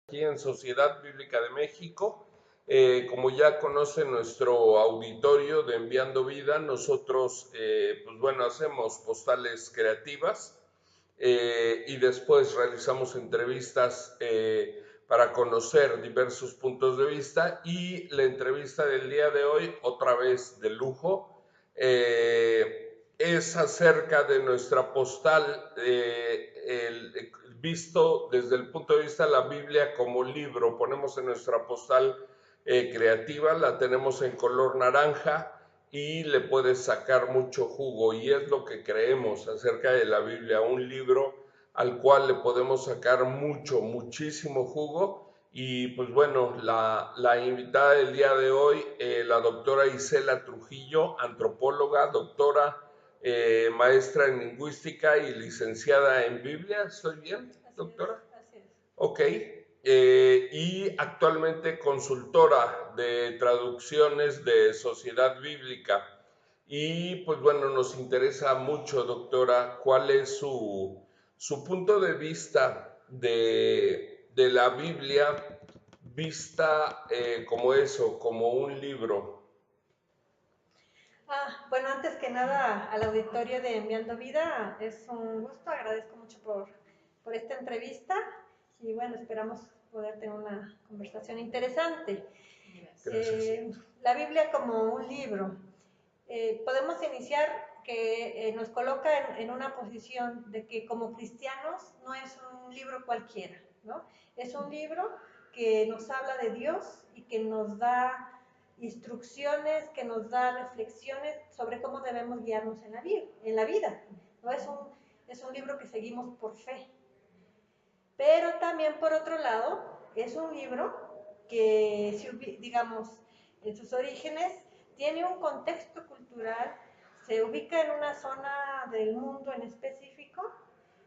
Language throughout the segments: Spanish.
Aquí en Sociedad Bíblica de México. Como ya conoce nuestro auditorio de Enviando Vida, nosotros, pues bueno, hacemos postales creativas y después realizamos entrevistas para conocer diversos puntos de vista, y la entrevista del día de hoy, otra vez de lujo, es acerca de nuestra postal visto desde el punto de vista de la Biblia como libro. Ponemos en nuestra postal creativa, la tenemos en color naranja y le puedes sacar mucho jugo, y es lo que creemos acerca de la Biblia, un libro al cual le podemos sacar muchísimo jugo. Y pues bueno, la invitada del día de hoy, la doctora Isela Trujillo, antropóloga, doctora, maestra en lingüística y licenciada en Biblia. ¿Estoy bien, doctora? Así es. Ok. Y actualmente consultora de traducciones de Sociedad Bíblica. Y pues bueno, nos interesa mucho, doctora, cuál es su punto de vista de la Biblia vista como eso, como un libro. Bueno, antes que nada, al auditorio de Enviando Vida, es un gusto, agradezco mucho por esta entrevista y bueno, esperamos poder tener una conversación interesante. Gracias. La Biblia como un libro. Podemos iniciar que nos coloca en una posición de que como cristianos no es un libro cualquiera, ¿no? Es un libro que nos habla de Dios y que nos da instrucciones, que nos da reflexiones sobre cómo debemos guiarnos en la vida. ¿No? Es un libro que seguimos por fe. Pero también, por otro lado, es un libro que, digamos, en sus orígenes, tiene un contexto cultural, se ubica en una zona del mundo en específico,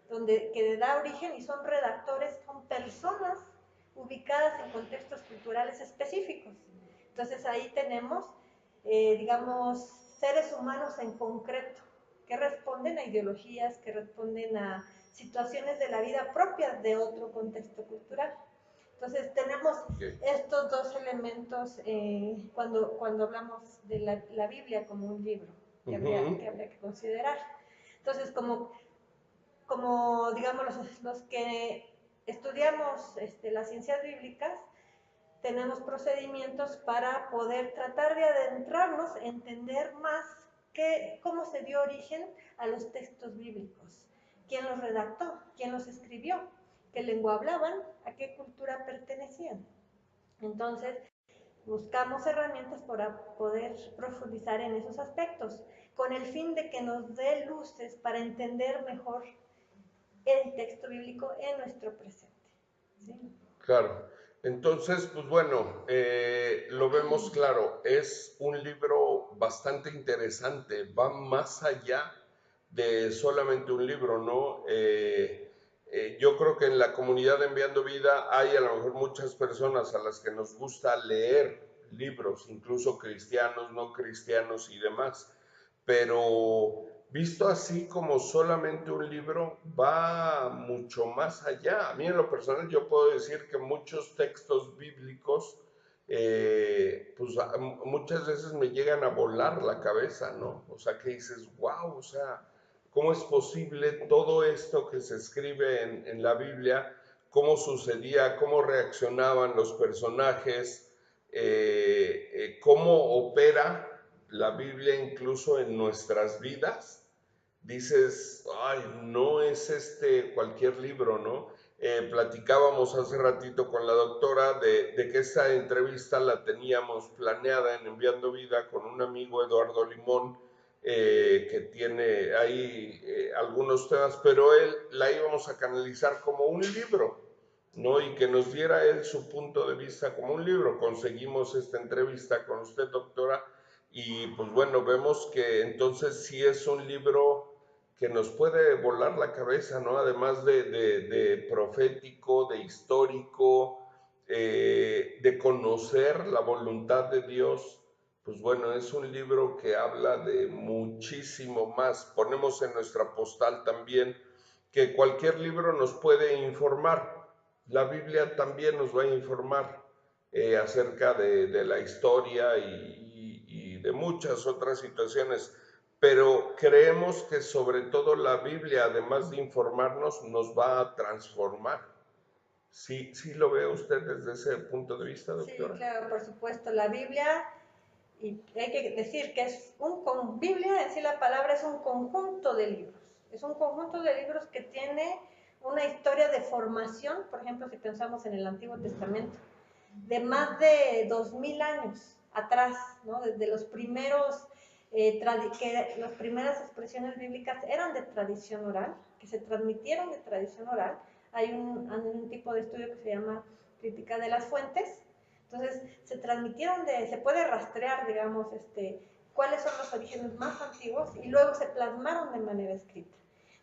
que da origen y son redactores, son personas ubicadas en contextos culturales específicos. Entonces ahí tenemos, digamos, seres humanos en concreto que responden a ideologías, que responden a situaciones de la vida propias de otro contexto cultural. Entonces tenemos Okay. estos dos elementos cuando hablamos de la Biblia como un libro que habría que considerar. Entonces, como digamos, los que estudiamos las ciencias bíblicas, tenemos procedimientos para poder tratar de adentrarnos, entender más cómo se dio origen a los textos bíblicos, quién los redactó, quién los escribió, qué lengua hablaban, a qué cultura pertenecían. Entonces, buscamos herramientas para poder profundizar en esos aspectos, con el fin de que nos dé luces para entender mejor el texto bíblico en nuestro presente. ¿Sí? Claro. Entonces, pues bueno, lo vemos claro, es un libro bastante interesante, va más allá de solamente un libro, ¿no? Yo creo que en la comunidad de Enviando Vida hay a lo mejor muchas personas a las que nos gusta leer libros, incluso cristianos, no cristianos y demás, pero visto así como solamente un libro, va mucho más allá. A mí en lo personal yo puedo decir que muchos textos bíblicos, pues muchas veces me llegan a volar la cabeza, ¿no? O sea, que dices, wow, o sea, ¿cómo es posible todo esto que se escribe en la Biblia? ¿Cómo sucedía? ¿Cómo reaccionaban los personajes? ¿Cómo opera la Biblia incluso en nuestras vidas? Dices, ay, no es cualquier libro, ¿no? Platicábamos hace ratito con la doctora de que esta entrevista la teníamos planeada en Enviando Vida con un amigo, Eduardo Limón, que tiene ahí algunos temas, pero él la íbamos a canalizar como un libro, ¿no? Y que nos diera él su punto de vista como un libro. Conseguimos esta entrevista con usted, doctora, y pues bueno, vemos que entonces sí es un libro que nos puede volar la cabeza, ¿no? Además de profético, de histórico, de conocer la voluntad de Dios. Pues bueno, es un libro que habla de muchísimo más. Ponemos en nuestra postal también que cualquier libro nos puede informar, la Biblia también nos va a informar acerca de la historia y de muchas otras situaciones, pero creemos que sobre todo la Biblia, además de informarnos, nos va a transformar. ¿Sí, sí lo ve usted desde ese punto de vista, Sí, doctora? claro, por supuesto. La Biblia, y hay que decir que es Biblia en sí la palabra es un conjunto de libros. Es un conjunto de libros que tiene una historia de formación, por ejemplo, si pensamos en el Antiguo Testamento, de más de 2000 años atrás, ¿no? Desde los primeros, las primeras expresiones bíblicas eran de tradición oral, que se transmitieron de tradición oral. Hay un tipo de estudio que se llama crítica de las fuentes. Entonces, se puede rastrear, digamos, cuáles son los orígenes más antiguos y luego se plasmaron de manera escrita.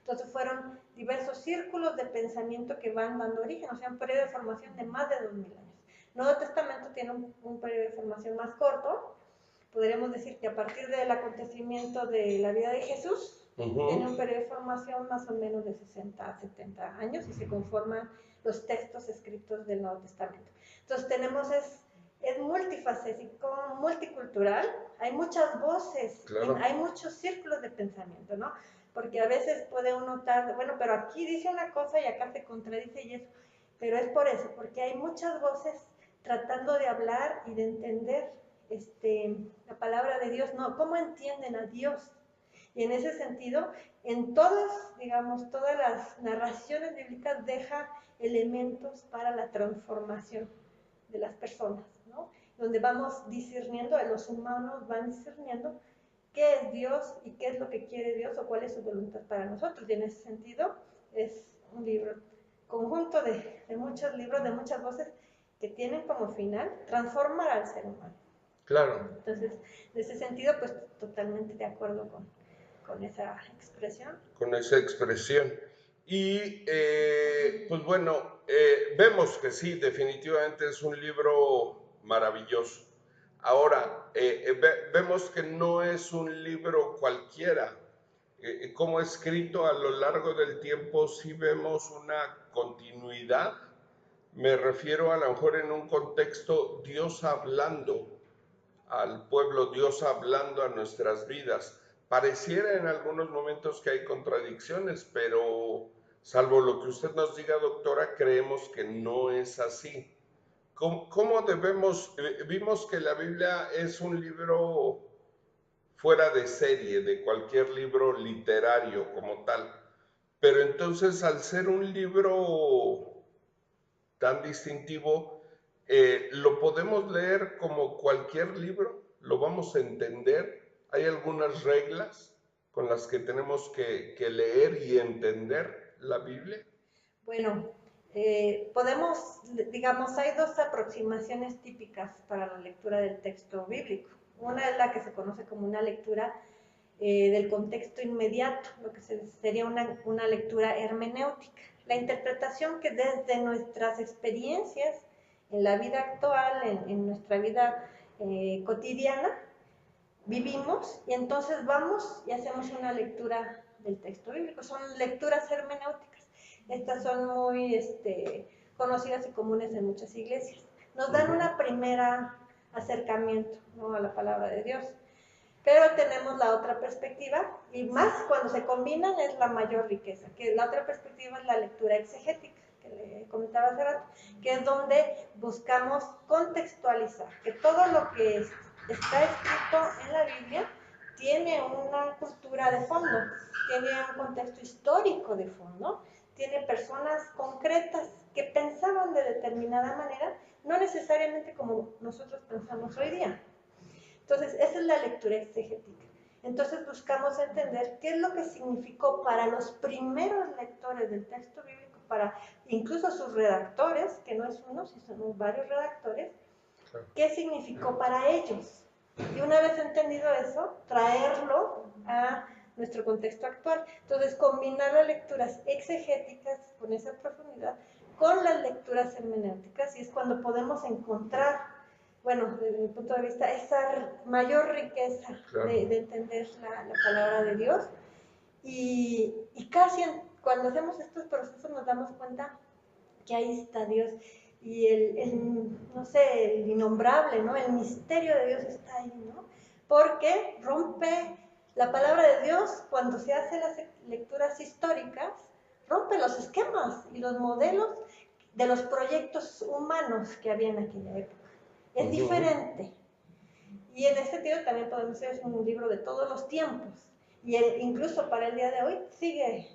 Entonces fueron diversos círculos de pensamiento que van dando origen, o sea, un periodo de formación de más de 2000 años. El Nuevo Testamento tiene un periodo de formación más corto. Podríamos decir que a partir del acontecimiento de la vida de Jesús, tiene un periodo de formación más o menos de 60 a 70 años y se conforman los textos escritos del Nuevo Testamento. Entonces tenemos, es multifacético, multicultural, hay muchas voces, Claro. hay muchos círculos de pensamiento, ¿no? Porque a veces puede uno notar, bueno, pero aquí dice una cosa y acá se contradice y eso, pero es por eso, porque hay muchas voces tratando de hablar y de entender la palabra de Dios, no, cómo entienden a Dios. Y en ese sentido, en todas, digamos, todas las narraciones bíblicas deja elementos para la transformación de las personas, ¿no? Donde vamos discerniendo, los humanos van discerniendo qué es Dios y qué es lo que quiere Dios o cuál es su voluntad para nosotros. Y en ese sentido es un libro, conjunto de muchos libros, de muchas voces que tienen como final transformar al ser humano. Claro. Entonces, en ese sentido, pues totalmente de acuerdo con esa expresión. Con esa expresión. Y pues bueno, vemos que sí, definitivamente es un libro maravilloso. Ahora, vemos que no es un libro cualquiera. Como escrito a lo largo del tiempo, sí vemos una continuidad. Me refiero a lo mejor en un contexto Dios hablando al pueblo, Dios hablando a nuestras vidas. Pareciera en algunos momentos que hay contradicciones, pero salvo lo que usted nos diga, doctora, creemos que no es así. ¿Cómo debemos? Vimos que la Biblia es un libro fuera de serie, de cualquier libro literario como tal. Pero entonces, al ser un libro tan distintivo, lo podemos leer como cualquier libro, lo vamos a entender. Hay algunas reglas con las que tenemos que leer y entender la Biblia. Bueno, digamos, hay dos aproximaciones típicas para la lectura del texto bíblico. Una es la que se conoce como una lectura del contexto inmediato, lo que sería una lectura hermenéutica. La interpretación que desde nuestras experiencias en la vida actual, en nuestra vida cotidiana, vivimos y entonces vamos y hacemos una lectura del texto bíblico. Son lecturas hermenéuticas. Estas son muy conocidas y comunes en muchas iglesias. Nos dan una primera acercamiento, ¿no?, a la palabra de Dios. Pero tenemos la otra perspectiva, y más cuando se combinan es la mayor riqueza, que la otra perspectiva es la lectura exegética, que le comentaba hace rato, que es donde buscamos contextualizar, que todo lo que está escrito en la Biblia tiene una cultura de fondo, tiene un contexto histórico de fondo, tiene personas concretas que pensaban de determinada manera, no necesariamente como nosotros pensamos hoy día. Entonces, esa es la lectura exegética. Entonces, buscamos entender qué es lo que significó para los primeros lectores del texto bíblico, para incluso sus redactores, que no es uno, sino varios redactores, qué significó para ellos. Y una vez entendido eso, traerlo a nuestro contexto actual. Entonces, combinar las lecturas exegéticas con esa profundidad con las lecturas hermenéuticas, y es cuando podemos encontrar, bueno, desde mi punto de vista, esa mayor riqueza de entender la palabra de Dios. Y casi cuando hacemos estos procesos nos damos cuenta que ahí está Dios. Y no sé, el innombrable, ¿no? El misterio de Dios está ahí, ¿no? Porque rompe la palabra de Dios cuando se hace las lecturas históricas, rompe los esquemas y los modelos de los proyectos humanos que había en aquella época. Es diferente. Y en ese sentido también podemos decir es un libro de todos los tiempos. Y incluso para el día de hoy sigue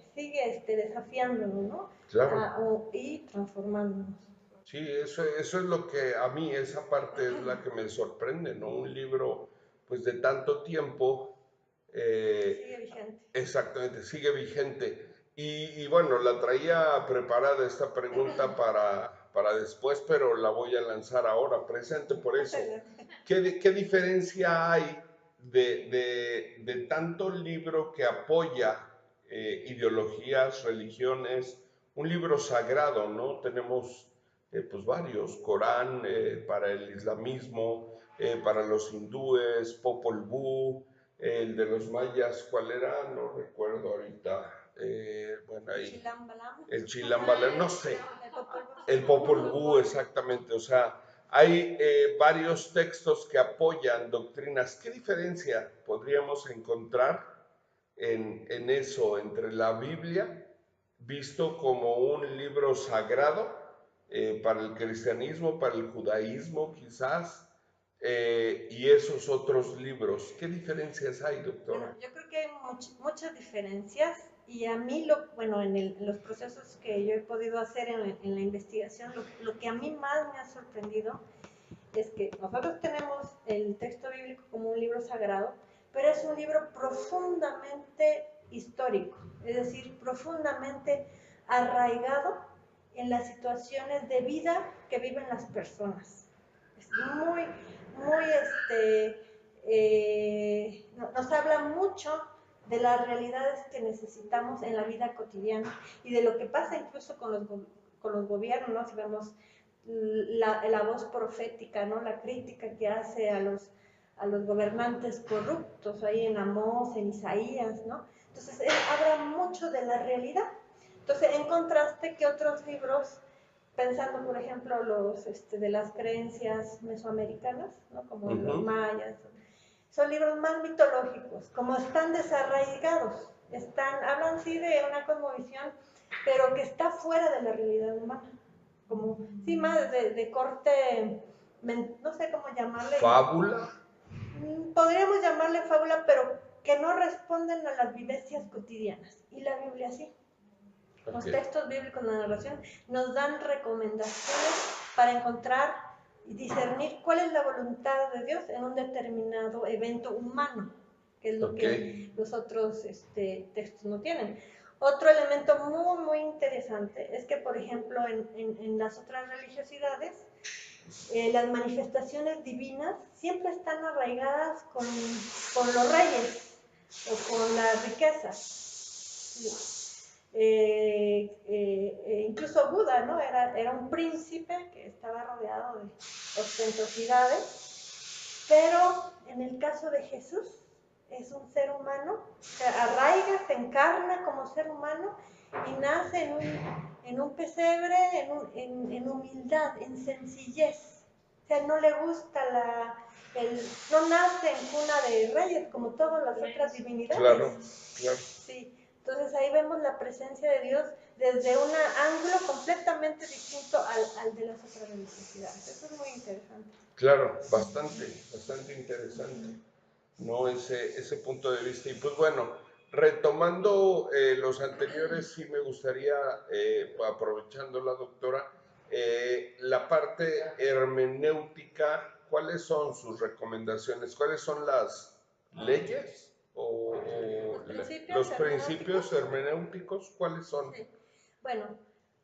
desafiándonos, ¿no? Claro. Y transformándonos. Sí, eso es lo que a mí, esa parte es la que me sorprende, ¿no? Un libro, pues de tanto tiempo. Sigue vigente. Exactamente, sigue vigente. Y bueno, la traía preparada esta pregunta para después, pero la voy a lanzar ahora, presente por eso. ¿Qué diferencia hay de tanto libro que apoya ideologías, religiones, un libro sagrado, ¿no? Tenemos pues varios, Corán para el islamismo, para los hindúes, Popol Vuh, el de los mayas, ¿cuál era? No recuerdo ahorita. Bueno, ahí. El Chilambalam, no sé. El Popol Vuh, exactamente. O sea, hay varios textos que apoyan doctrinas. ¿Qué diferencia podríamos encontrar en eso entre la Biblia, visto como un libro sagrado para el cristianismo, para el judaísmo quizás, y esos otros libros? ¿Qué diferencias hay, doctora? Bueno, yo creo que hay muchas diferencias y a mí, en los procesos que yo he podido hacer en la investigación, lo que a mí más me ha sorprendido es que nosotros tenemos el texto bíblico como un libro sagrado, pero es un libro profundamente histórico, es decir, profundamente arraigado en las situaciones de vida que viven las personas. Es muy, muy, nos habla mucho de las realidades que necesitamos en la vida cotidiana y de lo que pasa incluso con los gobiernos, ¿no? Si vemos la voz profética, ¿no? La crítica que hace a los gobernantes corruptos, ahí en Amós, en Isaías, ¿no? Entonces, él habla mucho de la realidad. Entonces, en contraste que otros libros, pensando, por ejemplo, los de las creencias mesoamericanas, ¿no? Como los mayas, son libros más mitológicos, como están desarraigados, hablan sí de una cosmovisión, pero que está fuera de la realidad humana, como, sí, más de corte, no sé cómo llamarle. ¿Fábula? Podríamos llamarle fábula, pero que no responden a las vivencias cotidianas, y la Biblia sí. Okay. Los textos bíblicos de la narración nos dan recomendaciones para encontrar y discernir cuál es la voluntad de Dios en un determinado evento humano, que es lo que los otros textos no tienen. Otro elemento muy, muy interesante es que, por ejemplo, en las otras religiosidades, las manifestaciones divinas siempre están arraigadas con los reyes o con las riquezas. Incluso Buda, ¿no? Era un príncipe que estaba rodeado de ostentosidades, pero en el caso de Jesús es un ser humano, se arraiga, se encarna como ser humano y nace en un pesebre, en humildad, en sencillez. O sea, no le gusta no nace en cuna de reyes como todas las otras divinidades. Claro, claro. Sí. Entonces ahí vemos la presencia de Dios desde un ángulo completamente distinto al de las otras religiosidades. Eso es muy interesante. Claro, bastante interesante, ¿no? Ese punto de vista. Y pues bueno, retomando los anteriores, sí me gustaría, aprovechando la doctora, la parte hermenéutica, ¿cuáles son sus recomendaciones? ¿Cuáles son las leyes o los principios hermenéuticos? ¿Cuáles son? Sí. Bueno,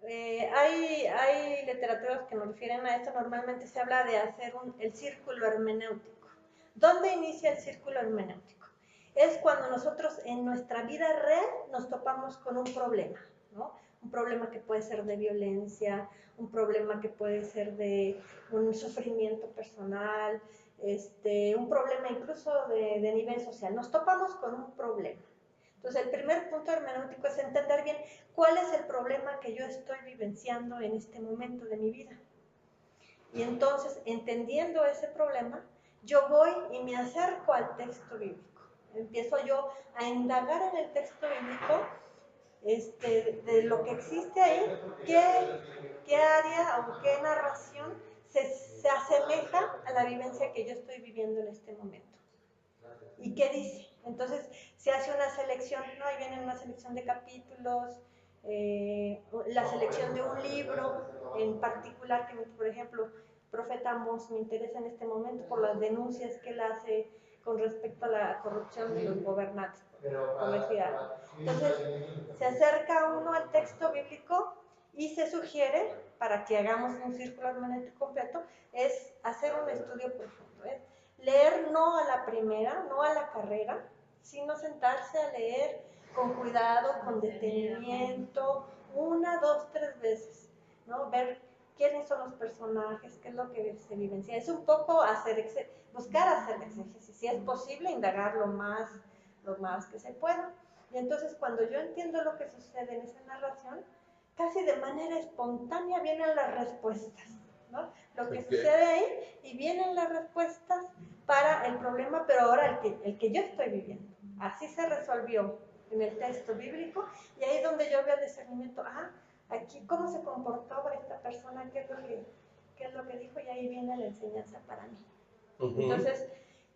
hay literaturas que nos refieren a esto. Normalmente se habla de hacer el círculo hermenéutico. ¿Dónde inicia el círculo hermenéutico? Es cuando nosotros en nuestra vida real nos topamos con un problema, ¿no? Un problema que puede ser de violencia, un problema que puede ser de un sufrimiento personal, un problema incluso de nivel social. Nos topamos con un problema. Entonces, el primer punto hermenéutico es entender bien cuál es el problema que yo estoy vivenciando en este momento de mi vida. Y entonces, entendiendo ese problema, yo voy y me acerco al texto bíblico. Empiezo yo a indagar en el texto bíblico de lo que existe ahí, qué área o qué narración se asemeja a la vivencia que yo estoy viviendo en este momento. ¿Y qué dice? Entonces se hace una selección, ¿no? Ahí viene una selección de capítulos, la selección de un libro en particular, que por ejemplo, Profeta Amós me interesa en este momento por las denuncias que él hace con respecto a la corrupción de los gobernantes, por decir algo. Entonces, se acerca uno al texto bíblico y se sugiere, para que hagamos un círculo hermenéutico completo, es hacer un estudio profundo, es leer no a la primera, no a la carrera, sino sentarse a leer con cuidado, con detenimiento, 1, 2, 3 veces, ¿no? Ver quiénes son los personajes, qué es lo que se vivencia. Es un poco buscar hacer exégesis, si es posible, indagar lo más que se pueda. Y entonces cuando yo entiendo lo que sucede en esa narración, casi de manera espontánea vienen las respuestas, ¿no? Lo que sucede ahí, y vienen las respuestas para el problema, pero ahora el que yo estoy viviendo. Así se resolvió en el texto bíblico, y ahí es donde yo veo el discernimiento. Aquí cómo se comportó esta persona, qué es lo que dijo, y ahí viene la enseñanza para mí. Entonces,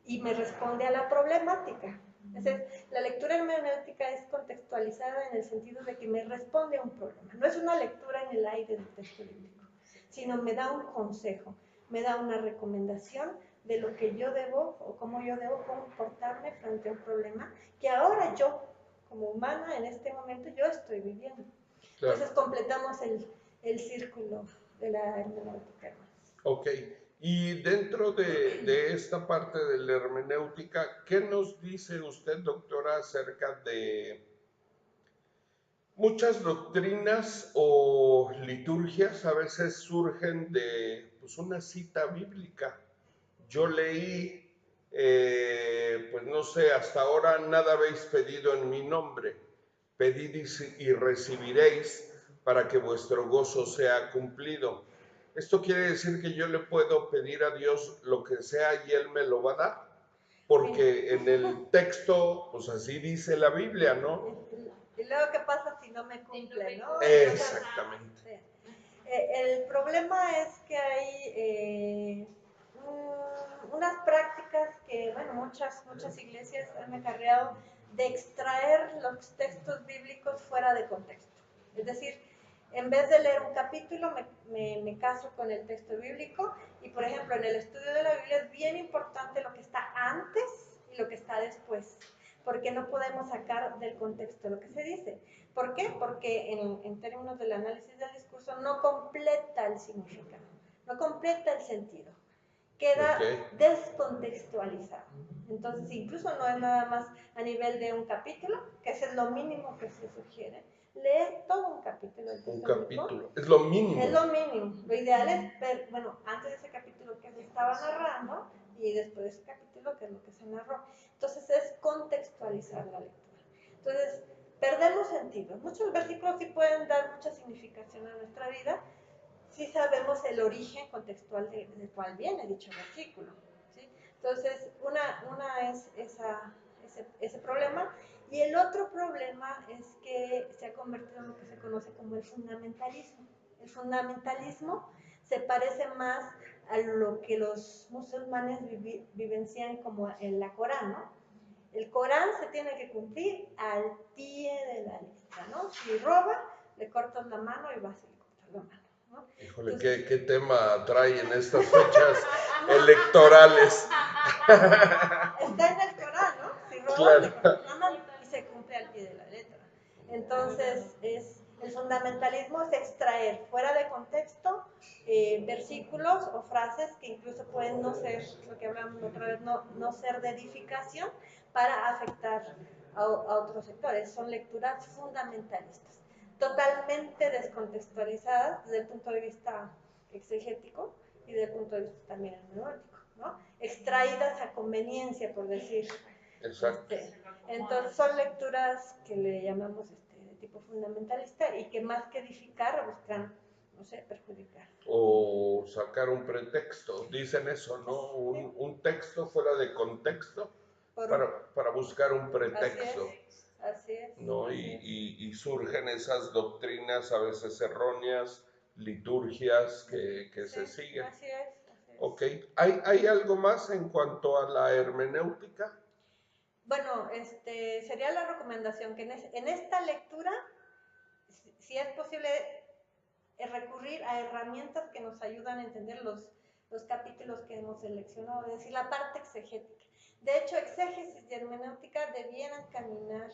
y me responde a la problemática. Entonces, la lectura hermenéutica es contextualizada en el sentido de que me responde a un problema. No es una lectura en el aire del texto bíblico, sino me da un consejo, me da una recomendación de lo que yo debo o cómo yo debo comportarme frente a un problema que ahora yo, como humana, en este momento, yo estoy viviendo. Claro. Entonces, completamos el círculo de la hermenéutica. Ok. Y dentro de esta parte de la hermenéutica, ¿qué nos dice usted, doctora, acerca de muchas doctrinas o liturgias? A veces surgen de pues, una cita bíblica. Yo leí, pues no sé, hasta ahora nada habéis pedido en mi nombre. Pedid y recibiréis para que vuestro gozo sea cumplido. Esto quiere decir que yo le puedo pedir a Dios lo que sea y Él me lo va a dar, porque en el texto, pues así dice la Biblia, ¿no? Y luego, ¿qué pasa si no me cumple, no? Exactamente. El problema es que hay unas prácticas que, bueno, muchas iglesias han acarreado de extraer los textos bíblicos fuera de contexto. Es decir, en vez de leer un capítulo, me caso con el texto bíblico, y, por ejemplo, en el estudio de la Biblia es bien importante lo que está antes y lo que está después, porque no podemos sacar del contexto lo que se dice. ¿Por qué? Porque en términos del análisis del discurso no completa el significado, no completa el sentido, queda descontextualizado. Entonces, incluso no es nada más a nivel de un capítulo, que ese es lo mínimo que se sugiere, leer todo un capítulo. Un capítulo, es lo mínimo. Es lo mínimo. Lo ideal es ver, bueno, antes de ese capítulo que se estaba narrando y después de ese capítulo que es lo que se narró. Entonces es contextualizar la lectura. Entonces, perdemos sentido. Muchos versículos sí pueden dar mucha significación a nuestra vida si sabemos el origen contextual del cual viene dicho versículo, ¿sí? Entonces, una es ese problema. Y el otro problema es que se ha convertido en lo que se conoce como el fundamentalismo. El fundamentalismo se parece más a lo que los musulmanes vivencian como en la Corán, ¿no? El Corán se tiene que cumplir al pie de la letra, ¿no? Si roba, le cortas la mano y vas y le cortas la mano, ¿no? Híjole, entonces, ¿qué tema trae en estas fechas electorales? Está en el Corán, ¿no? Si robas, claro, le cortas la mano y se cumple al pie de la letra. Entonces, el fundamentalismo es extraer fuera de contexto versículos o frases que incluso pueden no ser, lo que hablamos otra vez, no ser de edificación para afectar a otros sectores. Son lecturas fundamentalistas, totalmente descontextualizadas desde el punto de vista exegético y desde el punto de vista también hermenéutico, ¿no? Extraídas a conveniencia, por decir. Exacto. Entonces son lecturas que le llamamos de tipo fundamentalista y que más que edificar buscan, no sé, perjudicar. O sacar un pretexto, dicen eso, ¿no? Un texto fuera de contexto para buscar un pretexto. Así es. ¿No? Y surgen esas doctrinas a veces erróneas, liturgias que se siguen. Así es. Ok, ¿hay algo más en cuanto a la hermenéutica? Bueno, sería la recomendación que en esta lectura, si es posible, recurrir a herramientas que nos ayudan a entender los capítulos que hemos seleccionado, es decir, la parte exegética. De hecho, exégesis y hermenéutica debieran caminar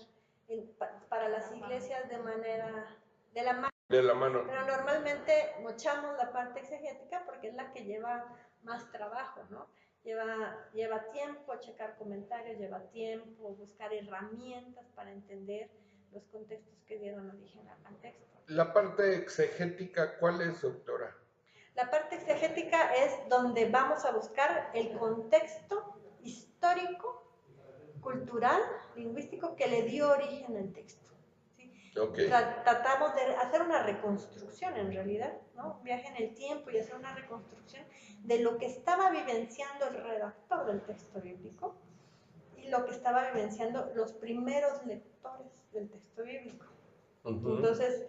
para las iglesias de la mano. De la mano. Pero normalmente mochamos la parte exegética porque es la que lleva más trabajo, ¿no? Lleva tiempo checar comentarios, lleva tiempo buscar herramientas para entender los contextos que dieron origen al texto. La parte exegética, ¿cuál es, doctora? La parte exegética es donde vamos a buscar el contexto histórico, cultural, lingüístico que le dio origen al texto. Okay. Tratamos de hacer una reconstrucción en realidad, ¿no? Un viaje en el tiempo y hacer una reconstrucción de lo que estaba vivenciando el redactor del texto bíblico y lo que estaba vivenciando los primeros lectores del texto bíblico. Entonces,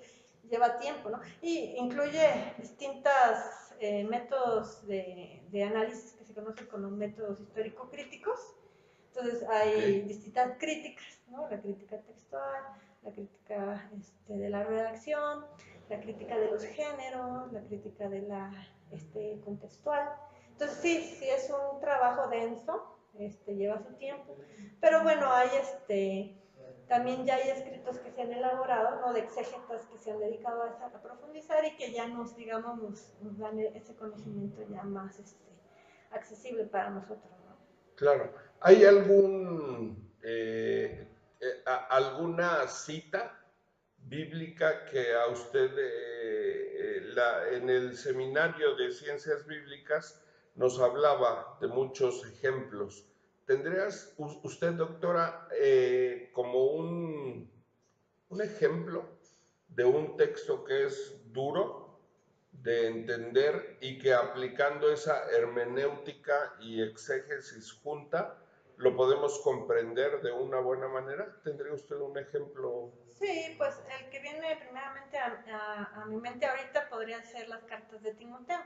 lleva tiempo, ¿no? Y incluye distintos métodos de análisis que se conocen como métodos histórico-críticos. Entonces, hay distintas críticas, ¿no? La crítica textual, la crítica de la redacción, la crítica de los géneros, la crítica de la contextual. Entonces sí es un trabajo denso, lleva su tiempo, pero bueno, hay también ya hay escritos que se han elaborado, ¿no? De exégetas que se han dedicado a profundizar y que ya nos dan ese conocimiento ya más accesible para nosotros, ¿no? Claro. ¿Hay alguna cita bíblica que a usted en el seminario de ciencias bíblicas nos hablaba de muchos ejemplos? ¿Tendrías usted, doctora, como un ejemplo de un texto que es duro de entender y que aplicando esa hermenéutica y exégesis junta lo podemos comprender de una buena manera? ¿Tendría usted un ejemplo? Sí, pues el que viene primeramente a mi mente ahorita podrían ser las cartas de Timoteo.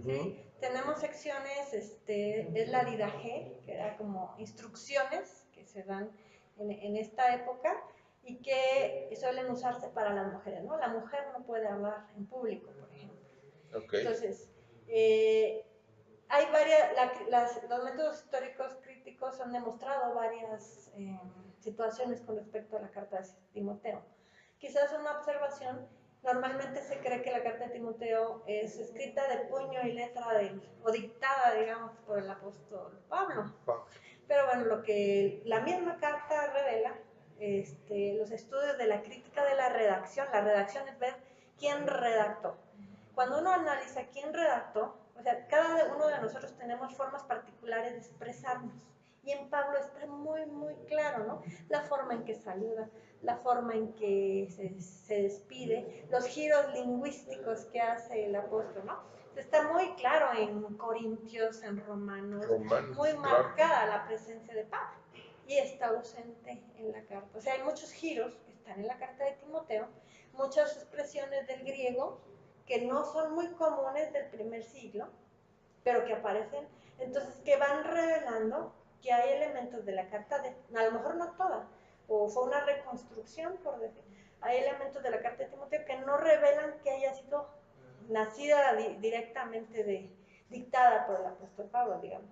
¿Sí? Tenemos secciones, es la Didache, que era como instrucciones que se dan en esta época y que suelen usarse para las mujeres, ¿no? La mujer no puede hablar en público, por ejemplo. Okay. Entonces, hay los métodos históricos críticos han demostrado varias situaciones con respecto a la carta de Timoteo. Quizás una observación. Normalmente se cree que la carta de Timoteo es escrita de puño y letra o dictada, digamos, por el apóstol Pablo. Pero bueno, lo que la misma carta revela, los estudios de la crítica de la redacción es ver quién redactó. Cuando uno analiza quién redactó, o sea, cada uno de nosotros tenemos formas particulares de expresarnos. Y en Pablo está muy, muy claro, ¿no? La forma en que saluda, la forma en que se despide, los giros lingüísticos que hace el apóstol, ¿no? Está muy claro en Corintios, en Romanos, muy marcada la presencia de Pablo. Y está ausente en la carta. O sea, hay muchos giros que están en la carta de Timoteo, muchas expresiones del griego que no son muy comunes del primer siglo, pero que aparecen, entonces que van revelando que hay elementos de la carta, a lo mejor no toda, o fue una reconstrucción, por decir, hay elementos de la carta de Timoteo que no revelan que haya sido nacida directamente dictada por el apóstol Pablo, digamos.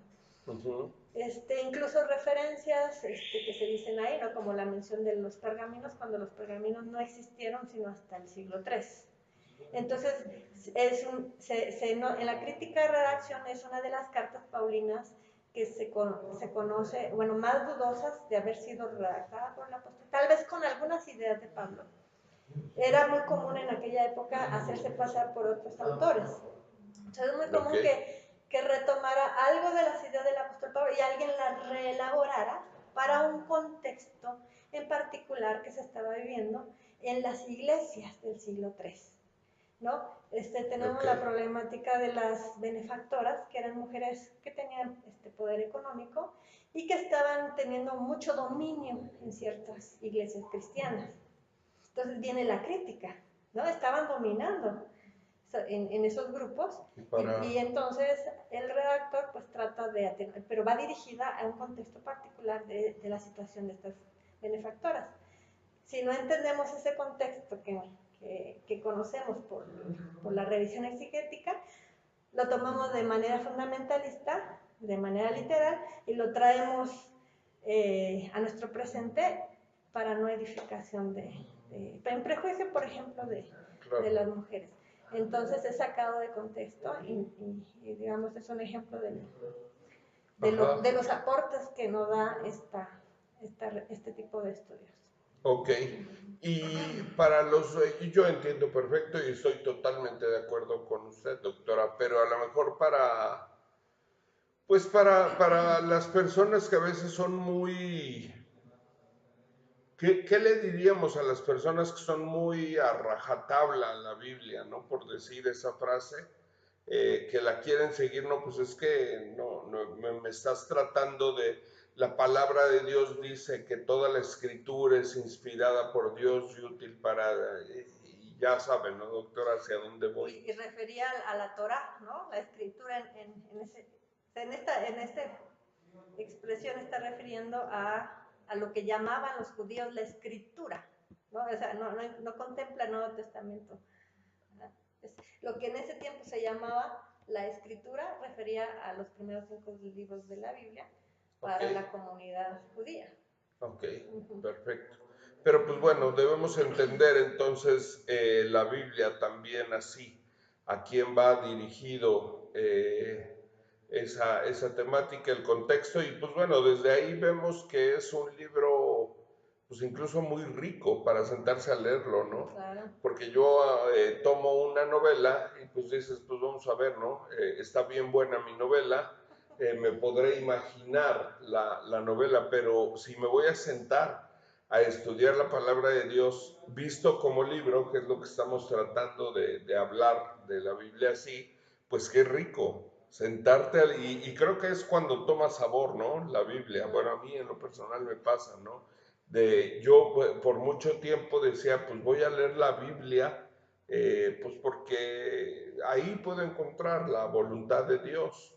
Incluso referencias que se dicen ahí, ¿no? Como la mención de los pergaminos, cuando los pergaminos no existieron sino hasta el siglo III. Entonces, en la crítica de redacción es una de las cartas paulinas que se conoce, bueno, más dudosas de haber sido redactada por el apóstol, tal vez con algunas ideas de Pablo. Era muy común en aquella época hacerse pasar por otros autores. Entonces es muy común que retomara algo de las ideas del apóstol Pablo y alguien las reelaborara para un contexto en particular que se estaba viviendo en las iglesias del siglo III, ¿no? Tenemos la problemática de las benefactoras, que eran mujeres que tenían poder económico y que estaban teniendo mucho dominio en ciertas iglesias cristianas. Entonces viene la crítica, ¿no? Estaban dominando en esos grupos y entonces el redactor pues trata de, pero va dirigida a un contexto particular de la situación de estas benefactoras. Si no entendemos ese contexto que conocemos por la revisión exegética, lo tomamos de manera fundamentalista, de manera literal, y lo traemos a nuestro presente para no edificación en prejuicio, por ejemplo, de las mujeres. Entonces es sacado de contexto y digamos, es un ejemplo de los aportes que nos da este tipo de estudios. Ok, y yo entiendo perfecto y estoy totalmente de acuerdo con usted, doctora, pero a lo mejor para las personas que a veces son muy, ¿qué le diríamos a las personas que son muy a rajatabla a la Biblia, ¿no? Por decir esa frase, que la quieren seguir, no, pues es que me estás tratando de, la palabra de Dios dice que toda la escritura es inspirada por Dios y útil para, y ya saben, ¿no, doctora, hacia dónde voy? Y refería a la Torá, ¿no? La escritura en esta expresión está refiriendo a lo que llamaban los judíos la escritura, ¿no? O sea, no contempla el Nuevo Testamento. Lo que en ese tiempo se llamaba la escritura refería a los primeros 5 libros de la Biblia para la comunidad judía. Ok, perfecto. Pero pues bueno, debemos entender entonces la Biblia también así, a quién va dirigido esa temática, el contexto, y pues bueno, desde ahí vemos que es un libro pues incluso muy rico para sentarse a leerlo, ¿no? Claro. Porque yo tomo una novela y pues dices, pues vamos a ver, ¿no? Está bien buena mi novela, me podré imaginar la novela, pero si me voy a sentar a estudiar la palabra de Dios visto como libro, que es lo que estamos tratando de hablar de la Biblia así, pues qué rico sentarte y creo que es cuando toma sabor, ¿no? La Biblia. Bueno, a mí en lo personal me pasa, ¿no? Yo por mucho tiempo decía, pues voy a leer la Biblia, pues porque ahí puedo encontrar la voluntad de Dios.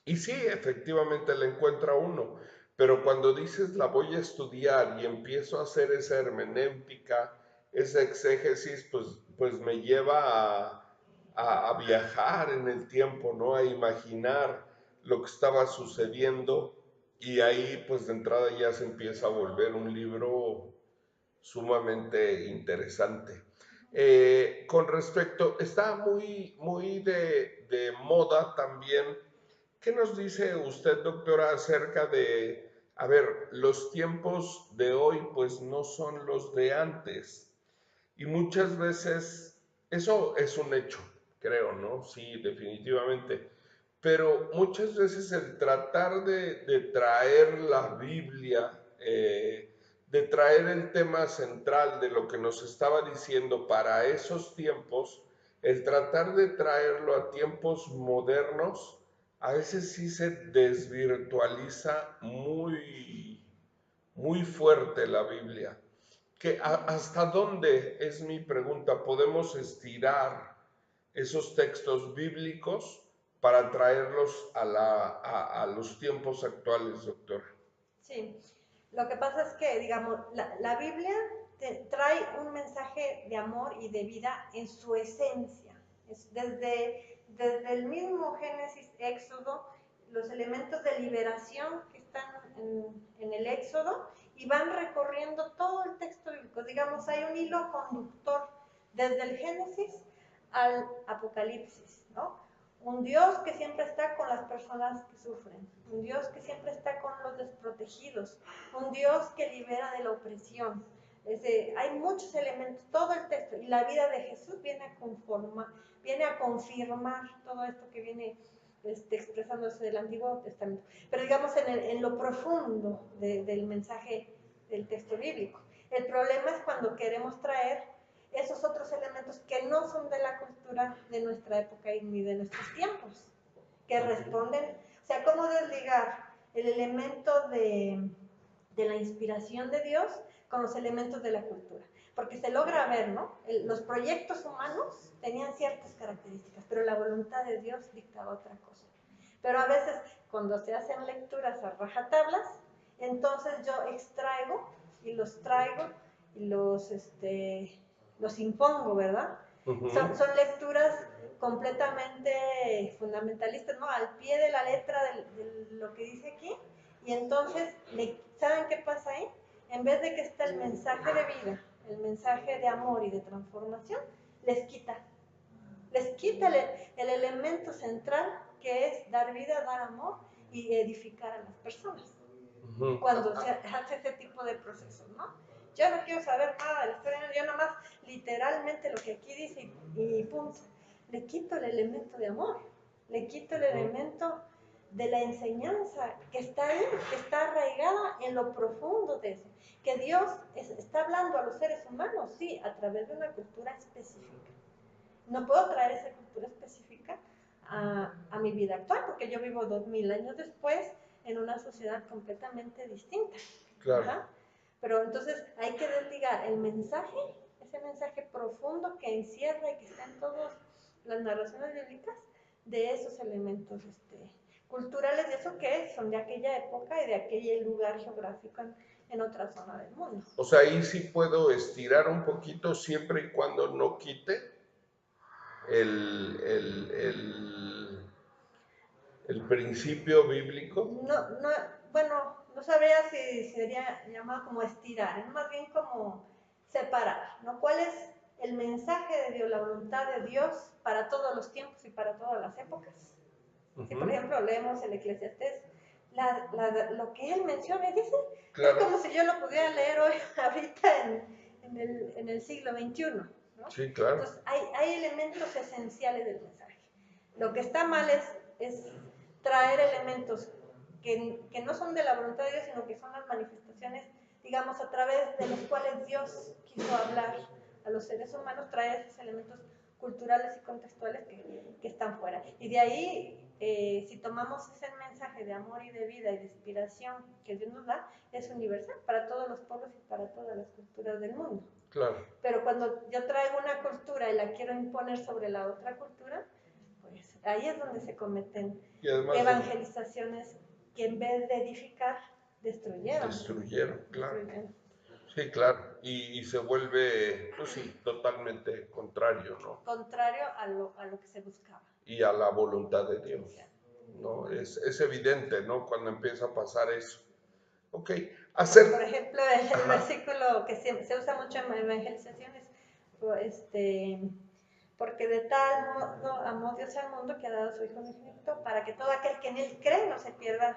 Y sí, efectivamente la encuentra uno, pero cuando dices la voy a estudiar y empiezo a hacer esa hermenéutica, esa exégesis, pues me lleva a viajar en el tiempo, ¿no? A imaginar lo que estaba sucediendo y ahí pues de entrada ya se empieza a volver un libro sumamente interesante. Con respecto, está muy de moda también. ¿Qué nos dice usted, doctora, acerca de, a ver, los tiempos de hoy pues no son los de antes? Y muchas veces, eso es un hecho, creo, ¿no? Sí, definitivamente. Pero muchas veces el tratar de traer la Biblia, de traer el tema central de lo que nos estaba diciendo para esos tiempos, el tratar de traerlo a tiempos modernos, a veces sí se desvirtualiza muy fuerte la Biblia. ¿Hasta dónde, es mi pregunta, podemos estirar esos textos bíblicos para traerlos a los tiempos actuales, doctor? Sí, lo que pasa es que, digamos, la Biblia trae un mensaje de amor y de vida en su esencia. Desde el mismo Génesis, Éxodo, los elementos de liberación que están en el Éxodo y van recorriendo todo el texto bíblico. Digamos, hay un hilo conductor desde el Génesis al Apocalipsis, ¿no? Un Dios que siempre está con las personas que sufren, un Dios que siempre está con los desprotegidos, un Dios que libera de la opresión. Hay muchos elementos, todo el texto, y la vida de Jesús viene a confirmar todo esto que viene expresándose del Antiguo Testamento, pero digamos en lo profundo del mensaje del texto bíblico. El problema es cuando queremos traer esos otros elementos que no son de la cultura de nuestra época ni de nuestros tiempos, que responden, o sea, ¿cómo desligar el elemento de la inspiración de Dios con los elementos de la cultura? Porque se logra ver, ¿no? Los proyectos humanos tenían ciertas características, pero la voluntad de Dios dictaba otra cosa. Pero a veces, cuando se hacen lecturas a rajatablas, entonces yo extraigo y los traigo y los impongo, ¿verdad? Son lecturas completamente fundamentalistas, ¿no? Al pie de la letra de lo que dice aquí. Y entonces, ¿saben qué pasa ahí? En vez de que está el mensaje de vida, el mensaje de amor y de transformación, les quita el elemento central, que es dar vida, dar amor y edificar a las personas. Cuando se hace ese tipo de procesos, ¿no? Yo no quiero saber nada de la historia, yo nomás literalmente lo que aquí dice y punto. Le quito el elemento de amor, le quito el elemento de la enseñanza que está ahí, que está arraigada en lo profundo de eso. Que Dios está hablando a los seres humanos, sí, a través de una cultura específica. No puedo traer esa cultura específica a mi vida actual, porque yo vivo 2000 años después en una sociedad completamente distinta. Claro. Ajá. Pero entonces hay que desligar el mensaje, ese mensaje profundo que encierra y que está en todas las narraciones bíblicas, de esos elementos culturales, de eso que son de aquella época y de aquel lugar geográfico en otra zona del mundo. O sea, ahí sí puedo estirar un poquito siempre y cuando no quite el principio bíblico. No, bueno, no sabría si sería llamado como estirar, es más bien como separar, ¿no? ¿Cuál es el mensaje de Dios, la voluntad de Dios para todos los tiempos y para todas las épocas? Si, por ejemplo, leemos el Eclesiastés, lo que él menciona, dice, claro, es como si yo lo pudiera leer hoy, ahorita en el siglo XXI, ¿no? Sí, claro. Entonces, hay elementos esenciales del mensaje. Lo que está mal es traer elementos que no son de la voluntad de Dios, sino que son las manifestaciones, digamos, a través de los cuales Dios quiso hablar a los seres humanos, traer esos elementos culturales y contextuales que están fuera. Y de ahí, si tomamos ese mensaje de amor y de vida y de inspiración que Dios nos da, es universal para todos los pueblos y para todas las culturas del mundo. Claro. Pero cuando yo traigo una cultura y la quiero imponer sobre la otra cultura, pues ahí es donde se cometen evangelizaciones que en vez de edificar, destruyeron. Destruyeron, claro. Sí, claro. Y se vuelve, pues sí, totalmente contrario, ¿no? Contrario a lo que se buscaba. Y a la voluntad de Dios, ¿no? Es evidente, ¿no? Cuando empieza a pasar eso. Ok. Por ejemplo, el versículo que se usa mucho en evangelizaciones, porque de tal modo amó Dios al mundo que ha dado a su Hijo unigénito para que todo aquel que en él cree no se pierda,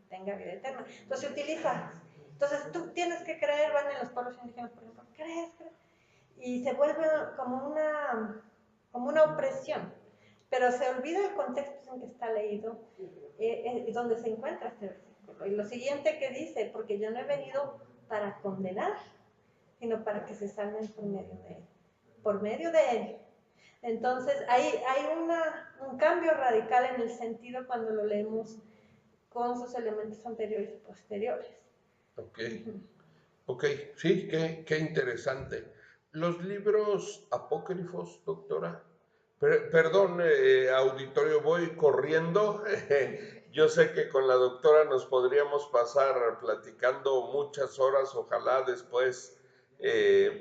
tenga vida eterna. Entonces se utiliza. Entonces tú tienes que creer, van en los pueblos indígenas, por ejemplo, crees, y se vuelve como una opresión, pero se olvida el contexto en que está leído, donde se encuentra este versículo. Y lo siguiente que dice, porque yo no he venido para condenar, sino para que se salven por medio de él. Por medio de él. Entonces, hay un cambio radical en el sentido cuando lo leemos con sus elementos anteriores y posteriores. Ok. Ok, sí, qué interesante. Los libros apócrifos, doctora. Perdón, auditorio, voy corriendo. Yo sé que con la doctora nos podríamos pasar platicando muchas horas. Ojalá después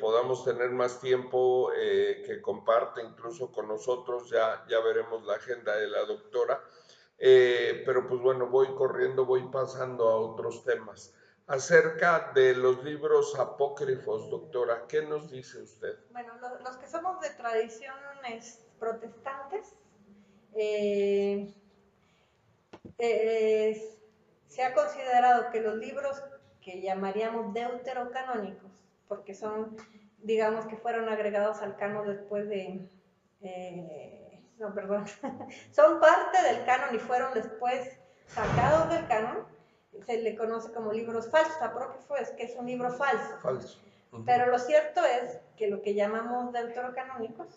podamos tener más tiempo que comparte incluso con nosotros. Ya veremos la agenda de la doctora. Pero pues bueno, voy corriendo, voy pasando a otros temas. Acerca de los libros apócrifos, doctora, ¿qué nos dice usted? Bueno, los que somos de tradiciones protestantes, se ha considerado que los libros que llamaríamos deuterocanónicos, porque son, digamos, que fueron agregados al canon después no, perdón, son parte del canon y fueron después sacados del canon. Se le conoce como libros falsos. Apócrifo es que es un libro falso. Falso. Pero lo cierto es que lo que llamamos deuterocanónicos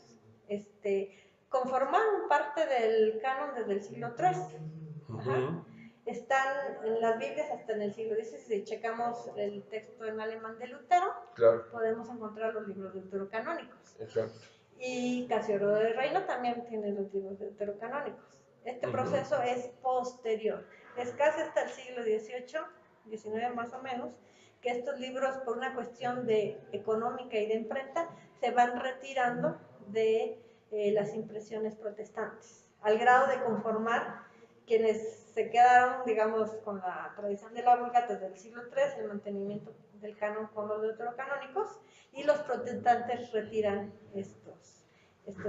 conformaron parte del canon desde el siglo III. Están en las Biblias hasta en el siglo XVI. Si checamos el texto en alemán de Lutero, claro, podemos encontrar los libros deuterocanónicos. Exacto. Y Casiodoro de Reino también tiene los libros deuterocanónicos. Este proceso es posterior, es casi hasta el siglo XVIII, XIX más o menos, que estos libros, por una cuestión de económica y de imprenta, se van retirando de las impresiones protestantes, al grado de conformar quienes se quedaron, digamos, con la tradición de la Vulgata desde el siglo III, el mantenimiento del canon con los deuterocanónicos, y los protestantes retiran estos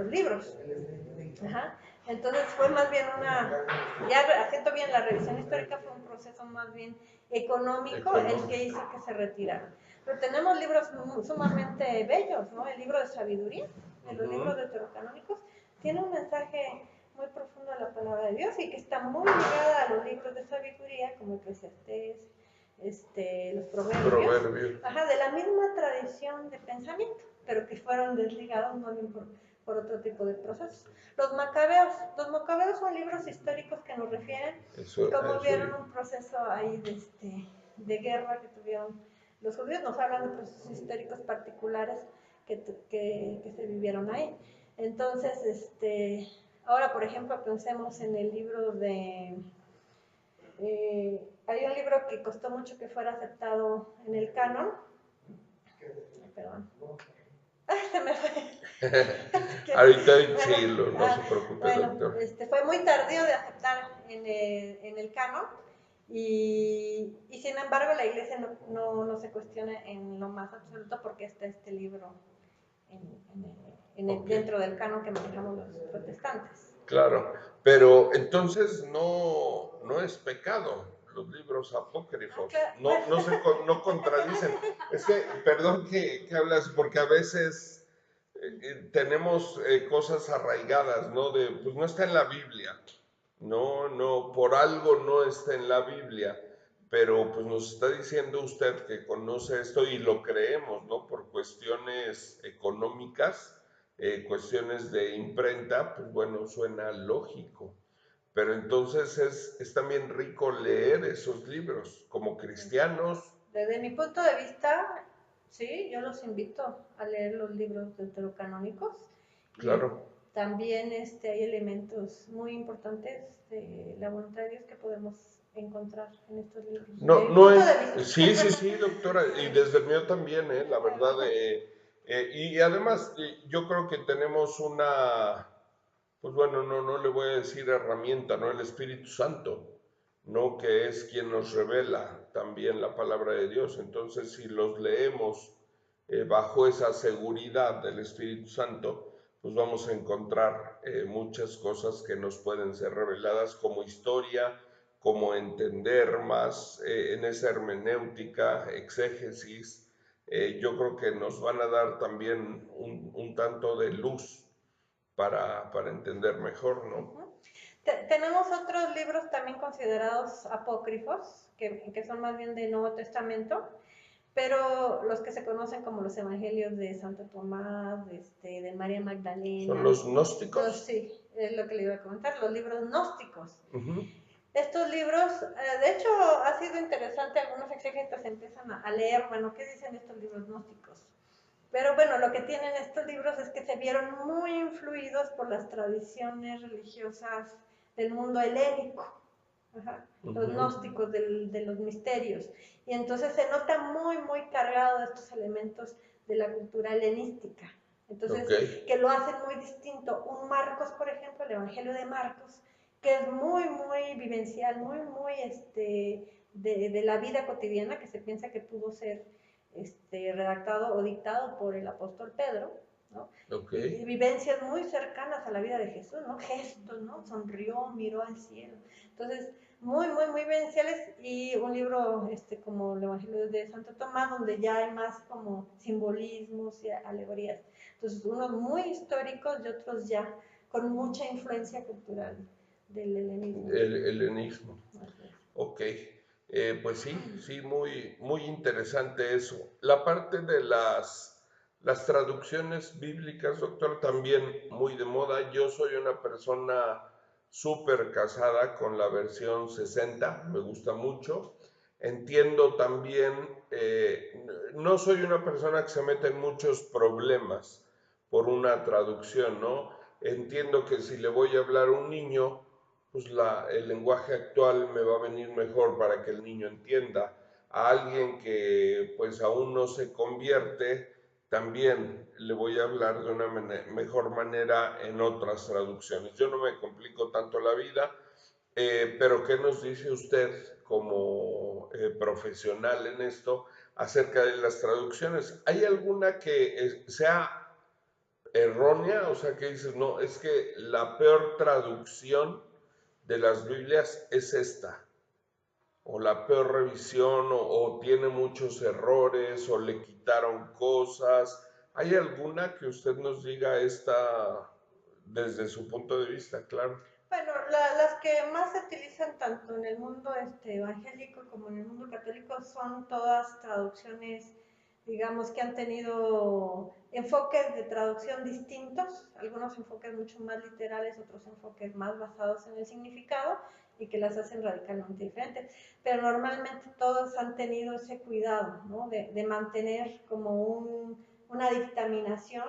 libros. Ajá. Entonces fue más bien ya haciendo bien la revisión histórica, fue un proceso más bien económico el que hizo que se retiraran. Pero tenemos libros sumamente bellos, ¿no? El libro de sabiduría, de los libros deuterocanónicos, tiene un mensaje muy profundo de la palabra de Dios y que está muy ligada a los libros de sabiduría, como Eclesiastés, los proverbios. Ajá, de la misma tradición de pensamiento, pero que fueron desligados más bien por otro tipo de procesos. Los macabeos son libros históricos que nos refieren cómo vieron un proceso ahí de guerra que tuvieron los judíos. Nos hablan de procesos históricos particulares que se vivieron ahí. Entonces, ahora, por ejemplo, pensemos en el libro de... hay un libro que costó mucho que fuera aceptado en el canon. Perdón. Se me fue. Ahorita chilo, no se preocupe, doctor. Fue muy tardío de aceptar en el canon y sin embargo la iglesia no se cuestiona en lo más absoluto porque está este libro dentro del canon que manejamos los protestantes. Claro, pero entonces no es pecado los libros apócrifos, no contradicen. Es que, perdón que hablas, porque a veces tenemos cosas arraigadas, ¿no? Pues no está en la Biblia, no, por algo no está en la Biblia, pero pues nos está diciendo usted que conoce esto y lo creemos, ¿no? Por cuestiones económicas, cuestiones de imprenta, pues bueno, suena lógico. Pero entonces es también rico leer esos libros como cristianos. Desde mi punto de vista, sí, yo los invito a leer los libros deuterocanónicos. Claro. Y también hay elementos muy importantes de la voluntad de Dios que podemos encontrar en estos libros. Sí, doctora, y desde el mío también, la verdad. Y además, yo creo que tenemos pues bueno, no le voy a decir herramienta, ¿no? El Espíritu Santo, ¿no? Que es quien nos revela también la palabra de Dios. Entonces, si los leemos bajo esa seguridad del Espíritu Santo, pues vamos a encontrar muchas cosas que nos pueden ser reveladas como historia, como entender más en esa hermenéutica, exégesis. Yo creo que nos van a dar también un tanto de luz para entender mejor, ¿no? Tenemos otros libros también considerados apócrifos, que son más bien del Nuevo Testamento, pero los que se conocen como los evangelios de Santo Tomás, de María Magdalena. ¿Son los gnósticos? Sí, es lo que le iba a comentar, los libros gnósticos. Estos libros, de hecho, ha sido interesante, algunos exégetas empiezan a leer, bueno, ¿qué dicen estos libros gnósticos? Pero bueno, lo que tienen estos libros es que se vieron muy influidos por las tradiciones religiosas del mundo helénico, los gnósticos de los misterios. Y entonces se nota muy cargado de estos elementos de la cultura helenística. Entonces, que lo hacen muy distinto. Un Marcos, por ejemplo, el Evangelio de Marcos, que es muy vivencial, muy de la vida cotidiana, que se piensa que pudo ser redactado o dictado por el apóstol Pedro, ¿no? Y vivencias muy cercanas a la vida de Jesús, ¿no? Gestos, ¿no? Sonrió, miró al cielo. Entonces, muy vivenciales, y un libro como el Evangelio de Santo Tomás, donde ya hay más como simbolismos y alegorías. Entonces, unos muy históricos y otros ya con mucha influencia cultural del helenismo. El helenismo. Así es. Ok, pues sí, sí, muy, muy interesante eso. La parte de las traducciones bíblicas, doctor, también muy de moda. Yo soy una persona súper casada con la versión 60, me gusta mucho. Entiendo también, no soy una persona que se mete en muchos problemas por una traducción, ¿no? Entiendo que si le voy a hablar a un niño, pues el lenguaje actual me va a venir mejor para que el niño entienda. A alguien que pues aún no se convierte, también le voy a hablar de una mejor manera en otras traducciones. Yo no me complico tanto la vida, pero ¿qué nos dice usted como profesional en esto acerca de las traducciones? ¿Hay alguna que sea errónea? O sea, que dices, no, es que la peor traducción de las Biblias es esta, o la peor revisión, o tiene muchos errores, o le quitaron cosas. ¿Hay alguna que usted nos diga esta desde su punto de vista, claro? Bueno, las que más se utilizan tanto en el mundo evangélico como en el mundo católico son todas traducciones, digamos, que han tenido enfoques de traducción distintos, algunos enfoques mucho más literales, otros enfoques más basados en el significado y que las hacen radicalmente diferentes. Pero normalmente todos han tenido ese cuidado, ¿no? de mantener como una dictaminación,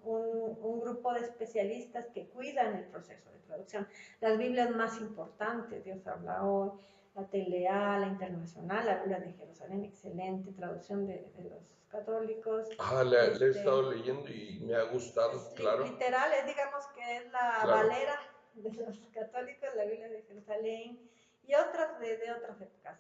un grupo de especialistas que cuidan el proceso de traducción. Las Biblias más importantes, Dios habla hoy, la TLA, la Internacional, la Biblia de Jerusalén, excelente traducción de los católicos. Le he estado leyendo y me ha gustado, claro. Literal, digamos que es la Claro. Valera de los católicos, la Biblia de Jerusalén y otras de otras épocas.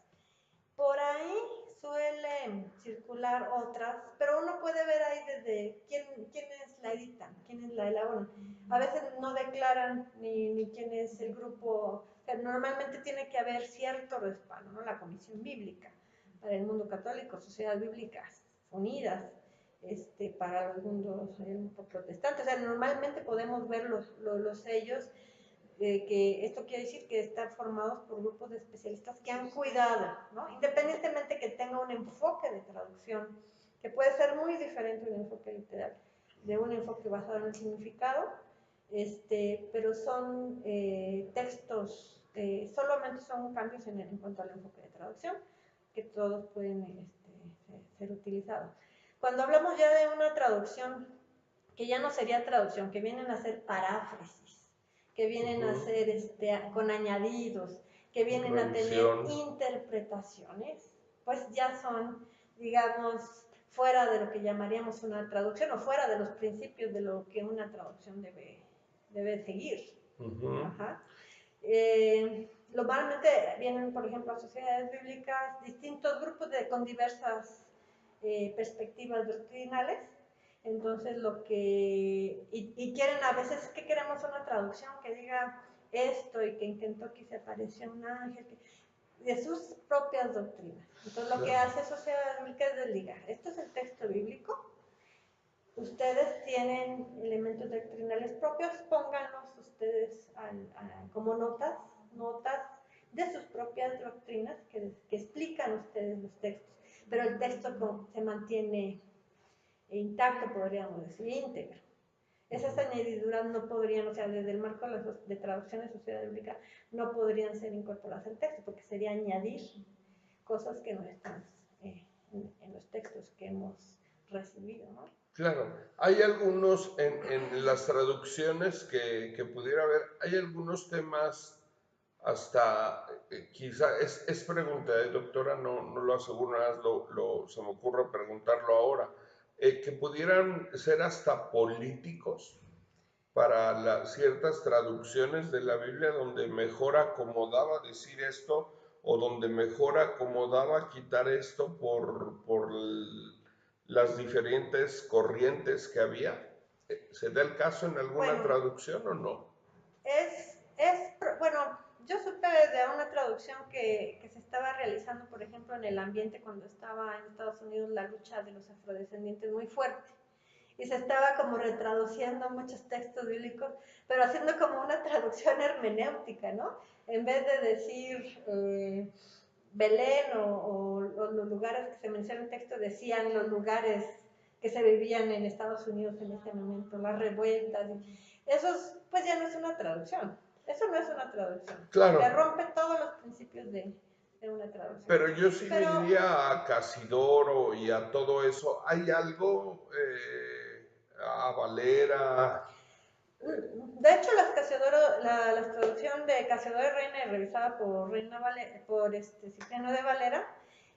Por ahí suelen circular otras, pero uno puede ver ahí desde quiénes la editan, quiénes la elaboran. A veces no declaran ni quién es el grupo, pero normalmente tiene que haber cierto respaldo, ¿no? La Comisión Bíblica para el mundo católico, Sociedades Bíblicas Unidas, para los mundos protestantes. O sea, normalmente podemos ver los sellos, que esto quiere decir que están formados por grupos de especialistas que han cuidado, ¿no? Independientemente que tenga un enfoque de traducción, que puede ser muy diferente de un enfoque literal, de un enfoque basado en el significado, pero son textos, solamente son cambios en cuanto al enfoque de traducción, que todos pueden ser utilizados. Cuando hablamos ya de una traducción, que ya no sería traducción, que vienen a ser paráfrasis, que vienen a ser con añadidos, que vienen a tener interpretaciones, pues ya son, digamos, fuera de lo que llamaríamos una traducción o fuera de los principios de lo que una traducción debe seguir. Ajá. Normalmente vienen, por ejemplo, a sociedades bíblicas distintos grupos con diversas perspectivas doctrinales. Entonces y quieren a veces que queremos una traducción que diga esto y que en Kentucky se apareció un ángel, de sus propias doctrinas. Entonces lo que hace Sociedad Bíblica es desligar. Esto es el texto bíblico. Ustedes tienen elementos doctrinales propios, pónganlos ustedes como notas de sus propias doctrinas que explican ustedes los textos, pero el texto se mantiene intacto, podríamos decir, íntegro. Esas añadiduras no podrían, o sea, desde el marco de traducción de sociedad bíblica, no podrían ser incorporadas al texto, porque sería añadir cosas que no están en los textos que hemos recibido, ¿no? Claro, hay algunos en las traducciones que pudiera haber, hay algunos temas hasta, quizá, es pregunta, doctora, no lo aseguro, nada, se me ocurre preguntarlo ahora, que pudieran ser hasta políticos para ciertas traducciones de la Biblia donde mejor acomodaba decir esto o donde mejor acomodaba quitar esto por las diferentes corrientes que había. ¿Se da el caso en alguna traducción o no? Bueno, yo supe de una traducción que se estaba realizando, por ejemplo, en el ambiente cuando estaba en Estados Unidos la lucha de los afrodescendientes muy fuerte. y se estaba como retraduciendo muchos textos bíblicos, pero haciendo como una traducción hermenéutica, ¿no? En vez de decir Belén o los lugares que se mencionan en el texto, decían los lugares que se vivían en Estados Unidos en ese momento, las revueltas. Eso pues ya no es una traducción. Eso no es una traducción. Claro. Te rompe todos los principios de una traducción. Pero yo sí le diría a Casidoro y a todo eso, ¿hay algo a Valera? De hecho, la traducción de Casiodoro y Reina, revisada por Reina Valera, por Cipriano de Valera,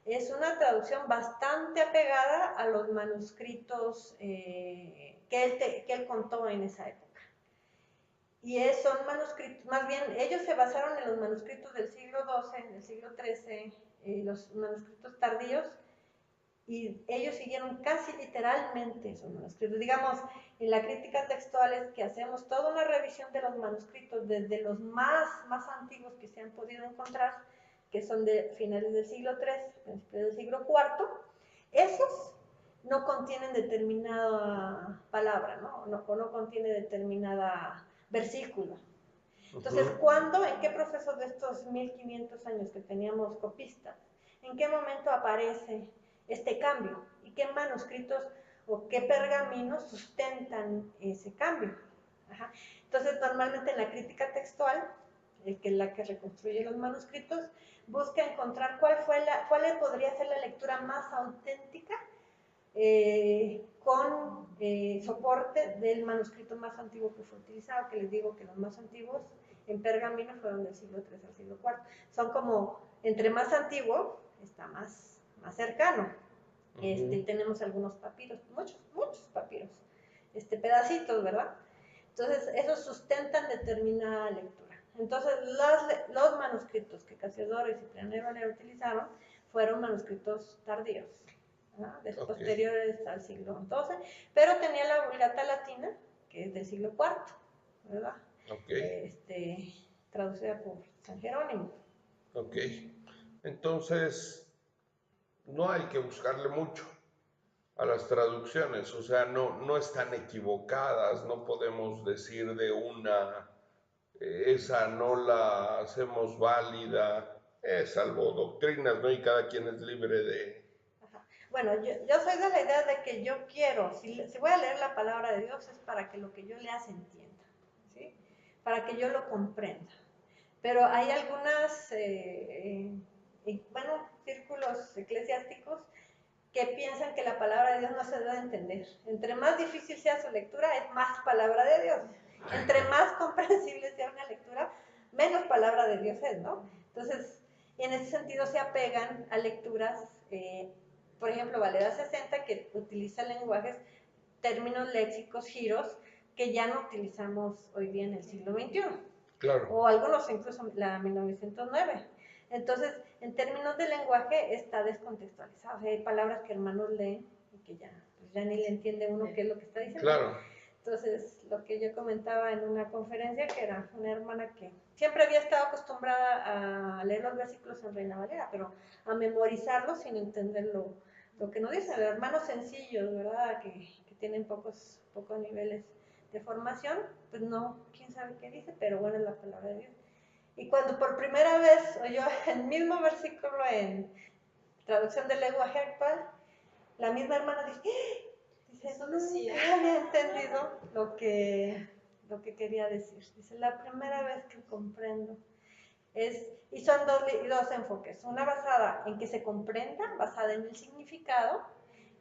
es una traducción bastante apegada a los manuscritos que él contó en esa época. Y son manuscritos, más bien, ellos se basaron en los manuscritos del siglo XII, del siglo XIII, los manuscritos tardíos, y ellos siguieron casi literalmente esos manuscritos. Digamos, en la crítica textual es que hacemos toda una revisión de los manuscritos desde los más antiguos que se han podido encontrar, que son de finales del siglo III, principios del siglo IV. Esos no contienen determinada palabra, ¿no? O no contiene determinada versículo. Entonces, ¿cuándo, en qué proceso de estos 1500 años que teníamos copistas, en qué momento aparece este cambio? ¿Y qué manuscritos o qué pergaminos sustentan ese cambio? Ajá. Entonces, normalmente en la crítica textual, que es la que reconstruye los manuscritos, busca encontrar cuál podría ser la lectura más auténtica con soporte del manuscrito más antiguo que fue utilizado, que les digo que los más antiguos en pergamino fueron del siglo III al siglo IV. Son como, entre más antiguo, está más cercano. Tenemos algunos papiros, muchos papiros, pedacitos, ¿verdad? Entonces, esos sustentan determinada lectura. Entonces, los manuscritos que Casiodoro y Cipriano de Valera utilizaron fueron manuscritos tardíos, ¿no? Posteriores al siglo XII, pero tenía la Vulgata Latina, que es del siglo IV, ¿verdad? Traducida por San Jerónimo. Ok, entonces no hay que buscarle mucho a las traducciones, o sea, no están equivocadas, no podemos decir de una, esa no la hacemos válida, salvo doctrinas, ¿no? Y cada quien es libre de... Bueno, yo soy de la idea de que yo quiero, si voy a leer la palabra de Dios es para que lo que yo lea se entienda, ¿sí? Para que yo lo comprenda. Pero hay algunas, círculos eclesiásticos que piensan que la palabra de Dios no se debe entender. Entre más difícil sea su lectura, es más palabra de Dios. Entre más comprensible sea una lectura, menos palabra de Dios es, ¿no? Entonces, en ese sentido se apegan a lecturas, por ejemplo, Valera 60, que utiliza lenguajes, términos léxicos, giros, que ya no utilizamos hoy día en el siglo XXI. Claro. O algunos incluso la 1909. Entonces, en términos de lenguaje está descontextualizado. O sea, hay palabras que hermanos leen y que ya ni le entiende uno qué es lo que está diciendo. Claro. Entonces, lo que yo comentaba en una conferencia, que era una hermana que siempre había estado acostumbrada a leer los versículos en Reina Valera, pero a memorizarlos sin entender lo que nos dicen. Hermanos sencillos, ¿verdad? Que tienen pocos niveles de formación, pues no, quién sabe qué dice, pero bueno, es la palabra de Dios. Y cuando por primera vez oyó el mismo versículo en traducción del lenguaje actual, la misma hermana dice, nunca había entendido lo que quería decir. Dice, la primera vez que comprendo. Y son dos enfoques, una basada en que se comprenda, basada en el significado,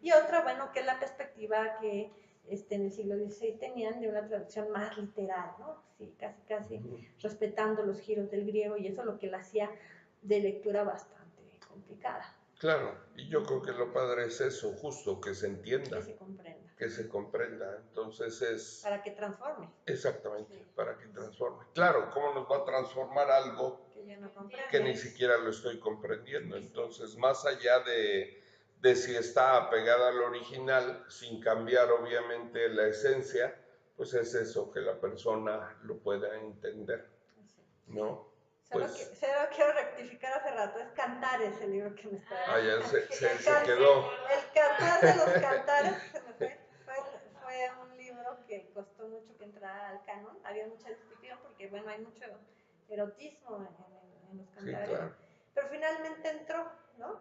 y otra, bueno, que es la perspectiva que en el siglo XVI tenían de una traducción más literal, ¿no? Sí, casi respetando los giros del griego, y eso es lo que la hacía de lectura bastante complicada. Claro, y yo creo que lo padre es eso, justo, que se entienda. Que se comprenda. Que se comprenda, entonces es... Para que transforme. Exactamente, sí. Para que transforme. Claro, ¿cómo nos va a transformar algo que yo no comprendo? Que ni siquiera lo estoy comprendiendo? Entonces, más allá de si está apegada al original, sin cambiar obviamente la esencia, pues es eso, que la persona lo pueda entender, ¿no? Solo quiero rectificar hace rato, es Cantares el libro que me está... ya se quedó. El Cantar de los Cantares se me fue canon, había mucha discusión porque, bueno, hay mucho erotismo en los Sí, cantares, claro. pero finalmente entró, ¿no?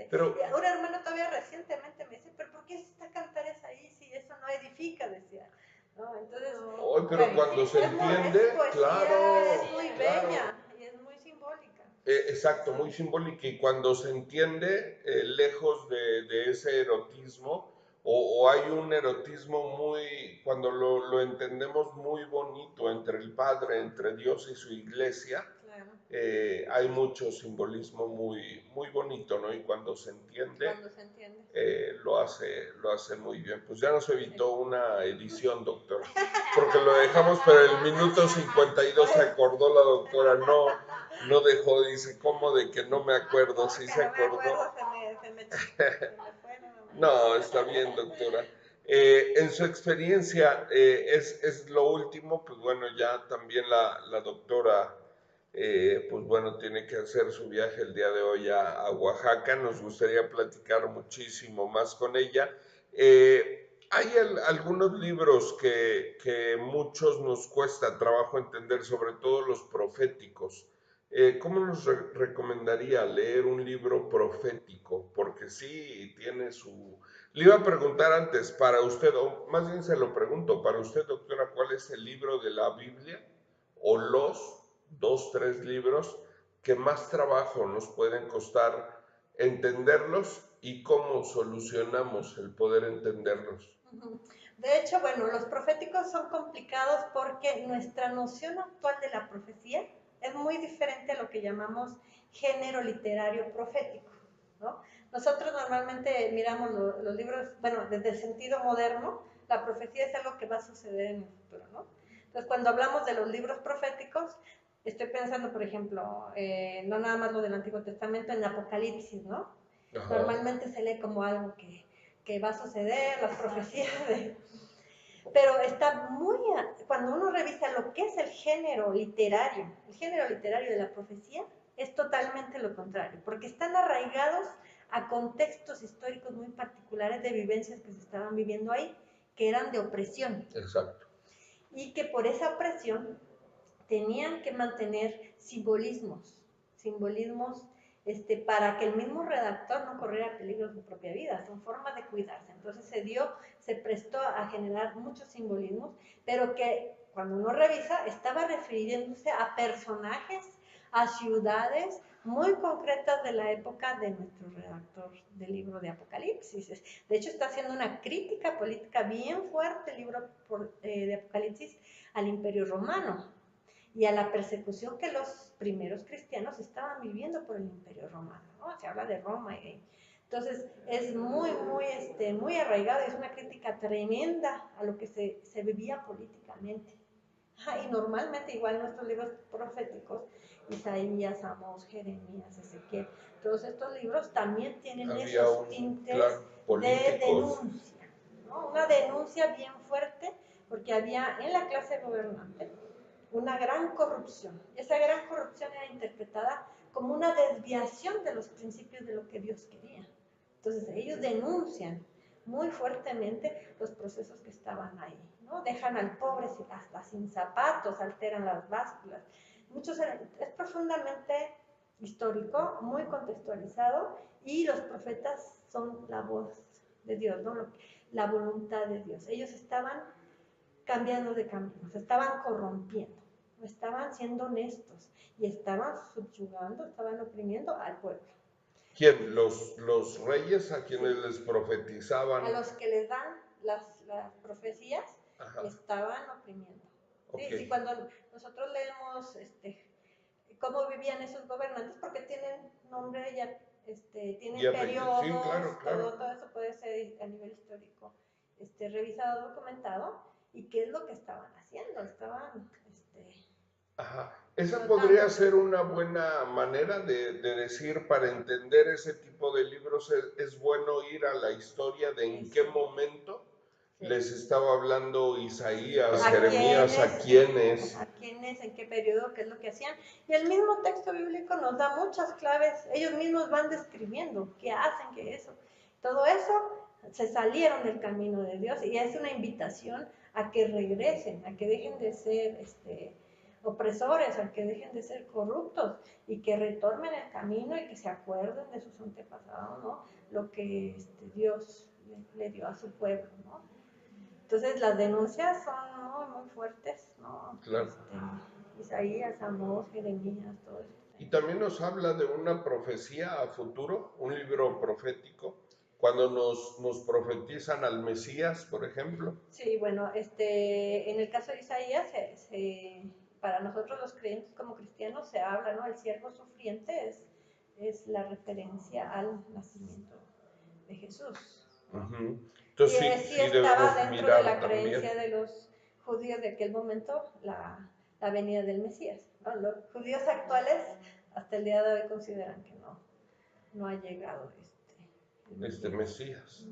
Pero, Y un hermano todavía recientemente me dice, pero ¿por qué está cantares ahí si eso no edifica? Decía, ¿no? Entonces, hoy, pero bueno, cuando se es entiende, poesía, claro, es muy claro. bella y es muy simbólica. Exacto, muy simbólica y cuando se entiende, lejos de ese erotismo, o hay un erotismo muy, cuando lo entendemos muy bonito entre el Padre, entre Dios y su iglesia, Claro. Hay mucho simbolismo muy, muy bonito, ¿no? Y cuando se entiende, lo hace muy bien. Pues ya nos evitó una edición, doctora, porque lo dejamos, pero el minuto 52 se acordó la doctora, no dejó, dice, ¿cómo de que no me acuerdo? Sí se acordó. Se me fue. No, está bien, doctora. En su experiencia, es lo último, pues bueno, ya también la doctora, pues bueno, tiene que hacer su viaje el día de hoy a Oaxaca. Nos gustaría platicar muchísimo más con ella. Hay algunos libros que muchos nos cuesta trabajo entender, sobre todo los proféticos. ¿Cómo nos recomendaría leer un libro profético? Porque sí, tiene su... Le iba a preguntar antes, para usted, o más bien se lo pregunto, para usted, doctora, ¿cuál es el libro de la Biblia o los 2, 3 libros que más trabajo nos pueden costar entenderlos y cómo solucionamos el poder entenderlos? De hecho, bueno, los proféticos son complicados porque nuestra noción actual de la profecía es muy diferente a lo que llamamos género literario profético, ¿no? Nosotros normalmente miramos los libros, bueno, desde el sentido moderno, la profecía es algo que va a suceder en el futuro, ¿no? Entonces, cuando hablamos de los libros proféticos, estoy pensando, por ejemplo, no nada más lo del Antiguo Testamento, en Apocalipsis, ¿no? Ajá. Normalmente se lee como algo que va a suceder, las profecías pero está muy, cuando uno revisa lo que es el género literario de la profecía, es totalmente lo contrario, porque están arraigados a contextos históricos muy particulares de vivencias que se estaban viviendo ahí, que eran de opresión. Exacto. Y que por esa opresión tenían que mantener simbolismos para que el mismo redactor no corriera peligro de su propia vida, son formas de cuidarse. Entonces se prestó a generar muchos simbolismos, pero que cuando uno revisa estaba refiriéndose a personajes, a ciudades muy concretas de la época de nuestro redactor del libro de Apocalipsis. De hecho, está haciendo una crítica política bien fuerte el libro de Apocalipsis al Imperio Romano y a la persecución que los primeros cristianos estaban viviendo por el Imperio Romano, ¿no? Se habla de Roma entonces es muy arraigado, es una crítica tremenda a lo que se vivía políticamente. Y normalmente igual nuestros libros proféticos, Isaías, Amós, Jeremías, Ezequiel, todos estos libros también tienen esos tintes de denuncia, ¿no? Una denuncia bien fuerte, porque había en la clase gobernante una gran corrupción. Esa gran corrupción era interpretada como una desviación de los principios de lo que Dios quería. Entonces ellos denuncian muy fuertemente los procesos que estaban ahí, ¿no? Dejan al pobre hasta sin zapatos, alteran las básculas. Es profundamente histórico, muy contextualizado, y los profetas son la voz de Dios, ¿no? La voluntad de Dios. Ellos estaban cambiando de caminos, estaban corrompiendo, no estaban siendo honestos y estaban subyugando, estaban oprimiendo al pueblo. ¿Quién? ¿Los reyes a quienes les profetizaban? A los que les dan las profecías, estaban oprimiendo. Okay. Sí, cuando nosotros leemos cómo vivían esos gobernantes, porque tienen nombre, tienen periodos, sí, claro. todo eso puede ser a nivel histórico revisado, documentado, y qué es lo que estaban haciendo, estaban... Ajá. Esa podría ser una buena manera de decir, para entender ese tipo de libros, es bueno ir a la historia de en qué momento les estaba hablando Isaías, Jeremías, a quiénes, en qué periodo, qué es lo que hacían. Y el mismo texto bíblico nos da muchas claves, ellos mismos van describiendo qué hacen, qué eso. Todo eso se salieron del camino de Dios y es una invitación a que regresen, a que dejen de ser opresores, a que dejen de ser corruptos y que retomen el camino y que se acuerden de sus antepasados, ¿no? Lo que Dios le dio a su pueblo, ¿no? Entonces las denuncias son, ¿no?, muy fuertes, ¿no? Claro. Isaías, Amós, Jeremías, todo eso. Y también nos habla de una profecía a futuro, un libro profético, cuando nos profetizan al Mesías, por ejemplo. Sí, bueno, en el caso de Isaías, para nosotros los creyentes como cristianos se habla, ¿no? El siervo sufriente es la referencia al nacimiento de Jesús, ¿no? Y Entonces sí sí estaba debemos dentro de mirar la creencia también. de los judíos de aquel momento la venida del Mesías, ¿no? Los judíos actuales hasta el día de hoy consideran que no ha llegado Este Mesías.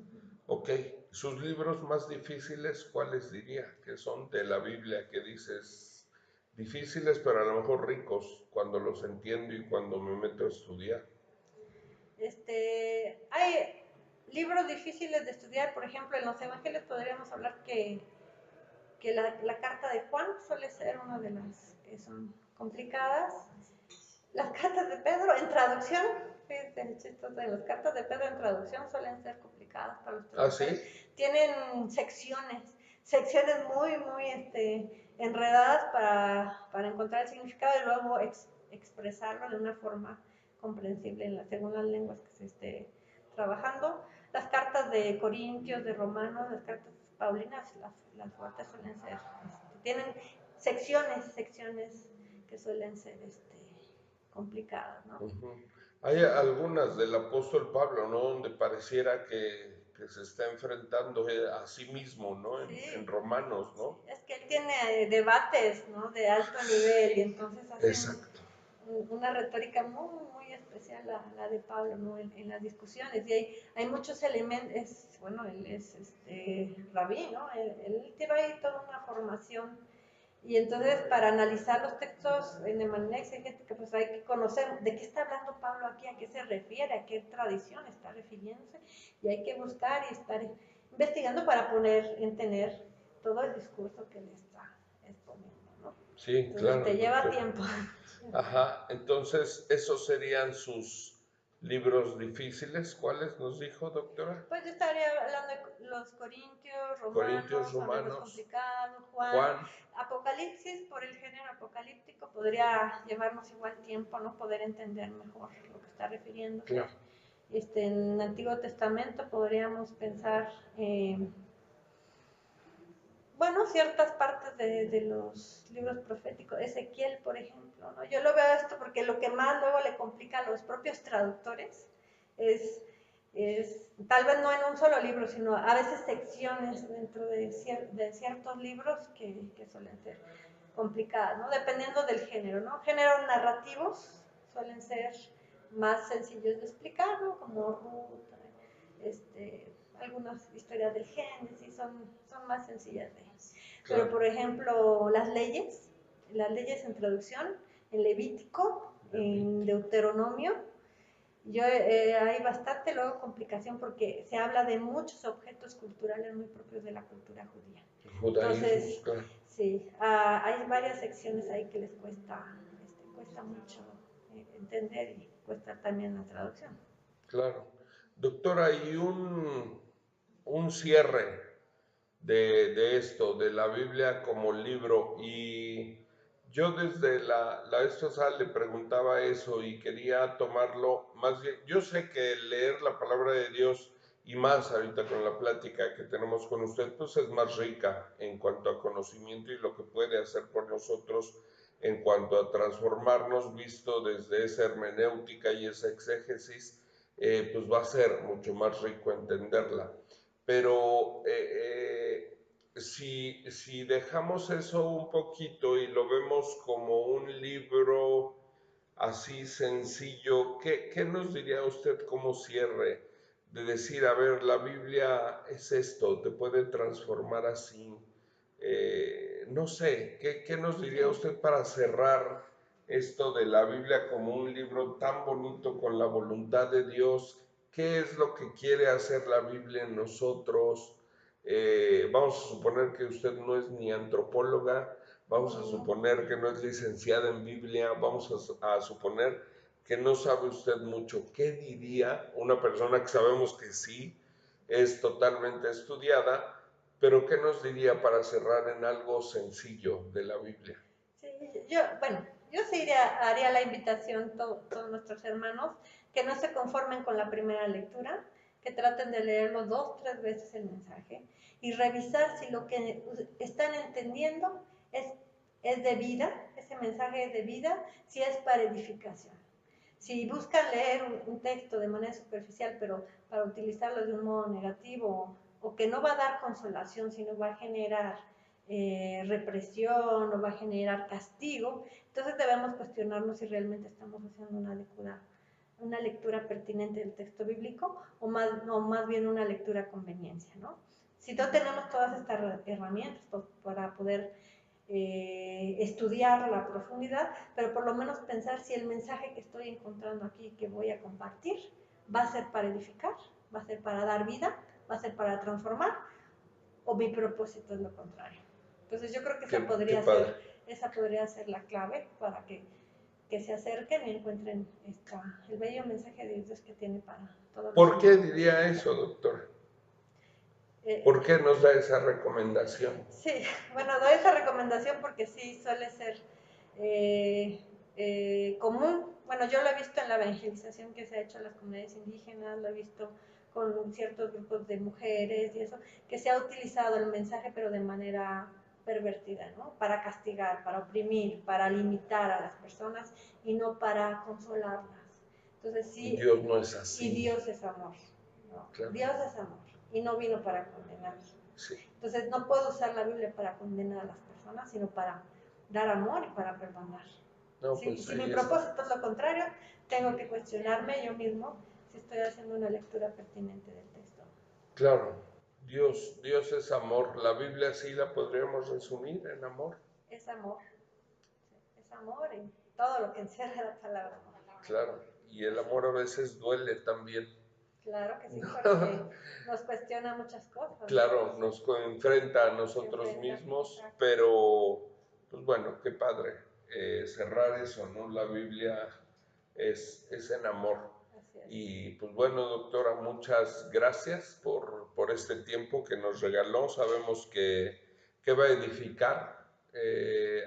Ok, sus libros más difíciles, ¿cuáles diría? Que son de la Biblia, que dices difíciles, pero a lo mejor ricos cuando los entiendo y cuando me meto a estudiar. Hay libros difíciles de estudiar, por ejemplo, en los evangelios podríamos hablar que la carta de Juan suele ser una de las que son complicadas. Las cartas de Pedro en traducción, fíjense, chistos de las cartas de Pedro en traducción suelen ser complicadas para los ¿Ah, traductores. sí? Tienen secciones muy, muy enredadas para encontrar el significado y luego expresarlo de una forma comprensible según las lenguas que se esté trabajando. Las cartas de Corintios, de Romanos, las cartas paulinas, las fuertes suelen ser, tienen secciones que suelen ser complicadas, ¿no? Hay algunas del apóstol Pablo, ¿no? Donde pareciera que se está enfrentando a sí mismo, ¿no? En Sí, Romanos, ¿no? es que él tiene debates, ¿no?, de alto nivel y entonces hacen Exacto. una retórica muy, muy especial la de Pablo, ¿no?, en las discusiones. Y hay muchos elementos, bueno, él es rabí, ¿no? Él lleva ahí toda una formación. Y entonces, para analizar los textos de manera exegética, pues hay que conocer de qué está hablando Pablo aquí, a qué se refiere, a qué tradición está refiriéndose, y hay que buscar y estar investigando para entender todo el discurso que le está exponiendo, ¿no? Sí, Entonces, claro, te lleva doctor. tiempo. Ajá, entonces esos serían sus libros difíciles. ¿Cuáles nos dijo, doctora? Pues yo estaría hablando de los Corintios, Corintios, Romanos, son libros Romanos, complicados, Juan, Juan. Apocalipsis, por el género apocalíptico, podría llevarnos igual tiempo, ¿no?, poder entender mejor lo que está refiriéndose. Claro. En el Antiguo Testamento podríamos pensar, bueno, ciertas partes de los libros proféticos, Ezequiel, por ejemplo, ¿no? Yo lo veo esto porque lo que más luego le complica a los propios traductores es, tal vez no en un solo libro, sino a veces secciones dentro de ciertos libros que suelen ser complicadas, ¿no? Dependiendo del género, ¿no? Géneros narrativos suelen ser más sencillos de explicar, ¿no? Como Ruth, algunas historias del Génesis son más sencillas de. Claro. Pero, por ejemplo, las leyes en traducción, en Levítico, en Deuteronomio, hay bastante luego complicación porque se habla de muchos objetos culturales muy propios de la cultura judía. Judaísmos, Entonces, claro. sí, hay varias secciones ahí que les cuesta mucho entender y cuesta también la traducción. Claro. Doctora, y un cierre de esto, de la Biblia como libro. Y yo desde la vez pasada le preguntaba eso y quería tomarlo más bien. Yo sé que leer la palabra de Dios y más ahorita con la plática que tenemos con usted, pues es más rica en cuanto a conocimiento y lo que puede hacer por nosotros en cuanto a transformarnos, visto desde esa hermenéutica y esa exégesis, pues va a ser mucho más rico entenderla. Pero si dejamos eso un poquito y lo vemos como un libro así sencillo, ¿qué nos diría usted como cierre? De decir, a ver, la Biblia es esto, te puede transformar así. No sé, ¿qué nos diría usted para cerrar esto de la Biblia como un libro tan bonito con la voluntad de Dios? ¿Qué es lo que quiere hacer la Biblia en nosotros? Vamos a suponer que usted no es ni antropóloga, vamos a suponer que no es licenciada en Biblia, vamos a suponer que no sabe usted mucho. ¿Qué diría una persona que sabemos que sí es totalmente estudiada, pero qué nos diría para cerrar en algo sencillo de la Biblia? Sí, yo sí haría la invitación a todos nuestros hermanos que no se conformen con la primera lectura, que traten de leerlo 2, 3 veces el mensaje y revisar si lo que están entendiendo es de vida, ese mensaje es de vida, si es para edificación. Si buscan leer un texto de manera superficial, pero para utilizarlo de un modo negativo o que no va a dar consolación, sino va a generar represión o va a generar castigo, entonces debemos cuestionarnos si realmente estamos haciendo una lectura pertinente del texto bíblico o más bien una lectura a conveniencia, ¿no? Si no tenemos todas estas herramientas para poder estudiar la profundidad, pero por lo menos pensar si el mensaje que estoy encontrando aquí, que voy a compartir, va a ser para edificar, va a ser para dar vida, va a ser para transformar, o mi propósito es lo contrario. Entonces yo creo que esa podría ser la clave para que se acerquen y encuentren el bello mensaje de Dios que tiene para todos. ¿Por qué diría eso, doctor? ¿Por qué nos da esa recomendación? Sí, bueno, doy esa recomendación porque sí suele ser común. Bueno, yo lo he visto en la evangelización que se ha hecho en las comunidades indígenas, lo he visto con ciertos grupos de mujeres y eso, que se ha utilizado el mensaje pero de manera pervertida, ¿no? Para castigar, para oprimir, para limitar a las personas y no para consolarlas. Entonces sí. Y Dios no es así. Y Dios es amor, ¿no? Claro. Dios es amor y no vino para condenar. Sí. Entonces no puedo usar la Biblia para condenar a las personas, sino para dar amor y para perdonar. No, pues si mi propósito es lo contrario, tengo que cuestionarme yo mismo si estoy haciendo una lectura pertinente del texto. Claro, Dios es amor. La Biblia sí la podríamos resumir en amor. Es amor y todo lo que encierra la palabra amor. Claro, y el amor a veces duele también. Claro que sí, porque nos cuestiona muchas cosas. Claro, nos enfrenta a nosotros mismos, exacto. Pero, pues bueno, qué padre cerrar eso, ¿no? La Biblia es en amor. Así es. Y pues bueno, doctora, muchas gracias por este tiempo que nos regaló. Sabemos que va a edificar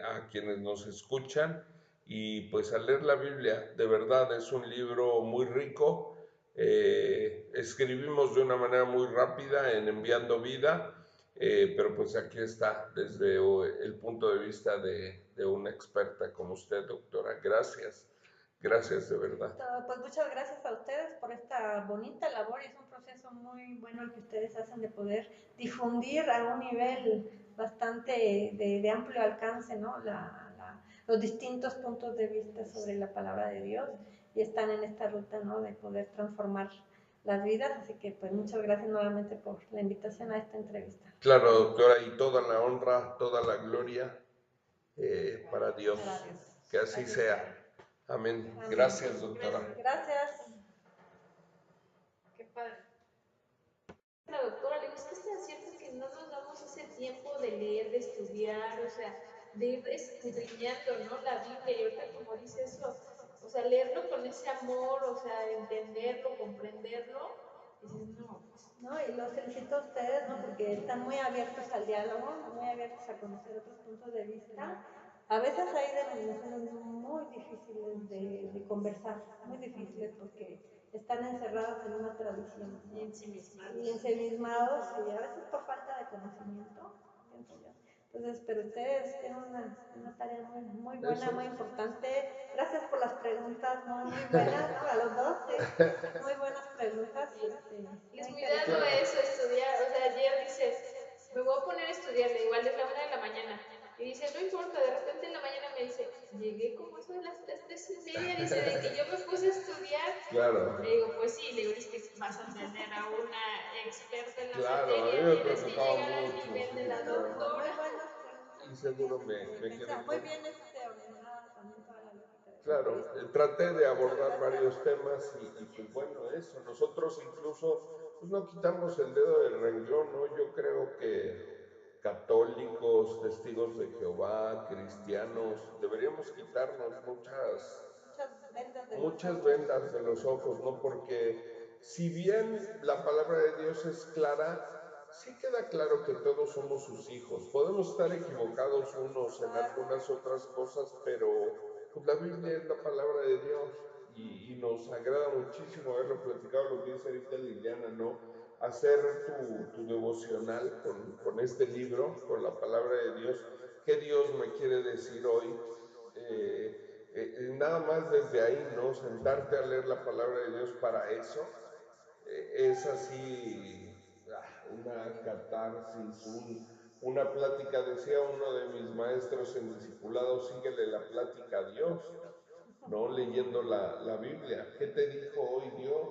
a quienes nos escuchan. Y pues al leer la Biblia, de verdad es un libro muy rico. Escribimos de una manera muy rápida en Enviando Vida, pero pues aquí está desde el punto de vista de una experta como usted, doctora. Gracias, gracias de verdad. Pues muchas gracias a ustedes por esta bonita labor y es un proceso muy bueno el que ustedes hacen de poder difundir a un nivel bastante de amplio alcance, ¿no? Los distintos puntos de vista sobre la palabra de Dios y están en esta ruta, ¿no? De poder transformar las vidas, así que pues muchas gracias nuevamente por la invitación a esta entrevista. Claro, doctora, y toda la honra, toda la gloria para Dios. Que así sea. Amén. Amén. Gracias, doctora. Gracias. Qué padre. La doctora, le digo, es que es tan cierto que no nos damos ese tiempo de leer, de estudiar, o sea, de ir escudriñando, ¿no? La Biblia, y ahorita como dice eso, o sea, leerlo con ese amor, o sea, entenderlo, comprenderlo, y dices, no. No, y los felicito a ustedes, ¿no? Porque están muy abiertos al diálogo, muy abiertos a conocer otros puntos de vista. A veces hay denominaciones muy difíciles de conversar, muy difíciles porque están encerrados en una tradición, ¿no? Y ensimismados, y a veces por falta de conocimiento, pienso yo. Entonces, pero ustedes tienen una tarea muy buena, muy importante. Gracias por las preguntas, muy buenas, ¿no? A los dos, sí. Muy buenas preguntas. Les muy dado eso, estudiar. O sea, ayer dices, me voy a poner a estudiar, igual es la 1 de la mañana. Y dice, no importa, de repente en la mañana me dice, llegué como eso de las 3:30, dice, de que yo me puse a estudiar. Claro. Le digo, pues sí, le digo, es que vas a tener a una experta en la claro, materia, tienes que llegar al nivel de la doctora. Y seguro me muy bien ordenada también toda la lógica. Claro, traté de abordar varios temas y pues bueno, eso. Nosotros incluso pues no quitamos el dedo del renglón, ¿no? Yo creo que católicos, testigos de Jehová, cristianos, deberíamos quitarnos Muchas vendas de los muchas ojos. vendas de los ojos, ¿no? Porque si bien la palabra de Dios es clara, sí queda claro que todos somos sus hijos. Podemos estar equivocados unos en Claro. algunas otras cosas, pero pues la Biblia es la palabra de Dios y nos agrada muchísimo haberlo platicado, lo que dice ahorita Liliana, ¿no? Hacer tu devocional con este libro, con la palabra de Dios. ¿Qué Dios me quiere decir hoy? Nada más desde ahí, ¿no? Sentarte a leer la palabra de Dios para eso, es así una catarsis, una plática, decía uno de mis maestros en discipulado, síguele la plática a Dios, ¿no? Leyendo la Biblia. ¿Qué te dijo hoy Dios?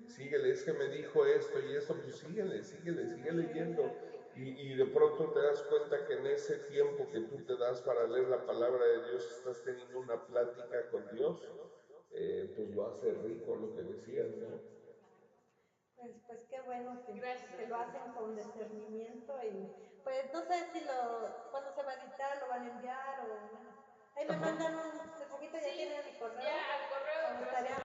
Síguele, es que me dijo esto y esto, pues sigue leyendo. Y de pronto te das cuenta que en ese tiempo que tú te das para leer la palabra de Dios, estás teniendo una plática con Dios, pues lo hace rico lo que decías, ¿no? Pues qué bueno Gracias. que lo hacen con discernimiento y pues no sé si cuándo se va a editar, lo van a enviar o bueno. Ahí me Ajá. mandan un mensajito, ya Sí. tienen mi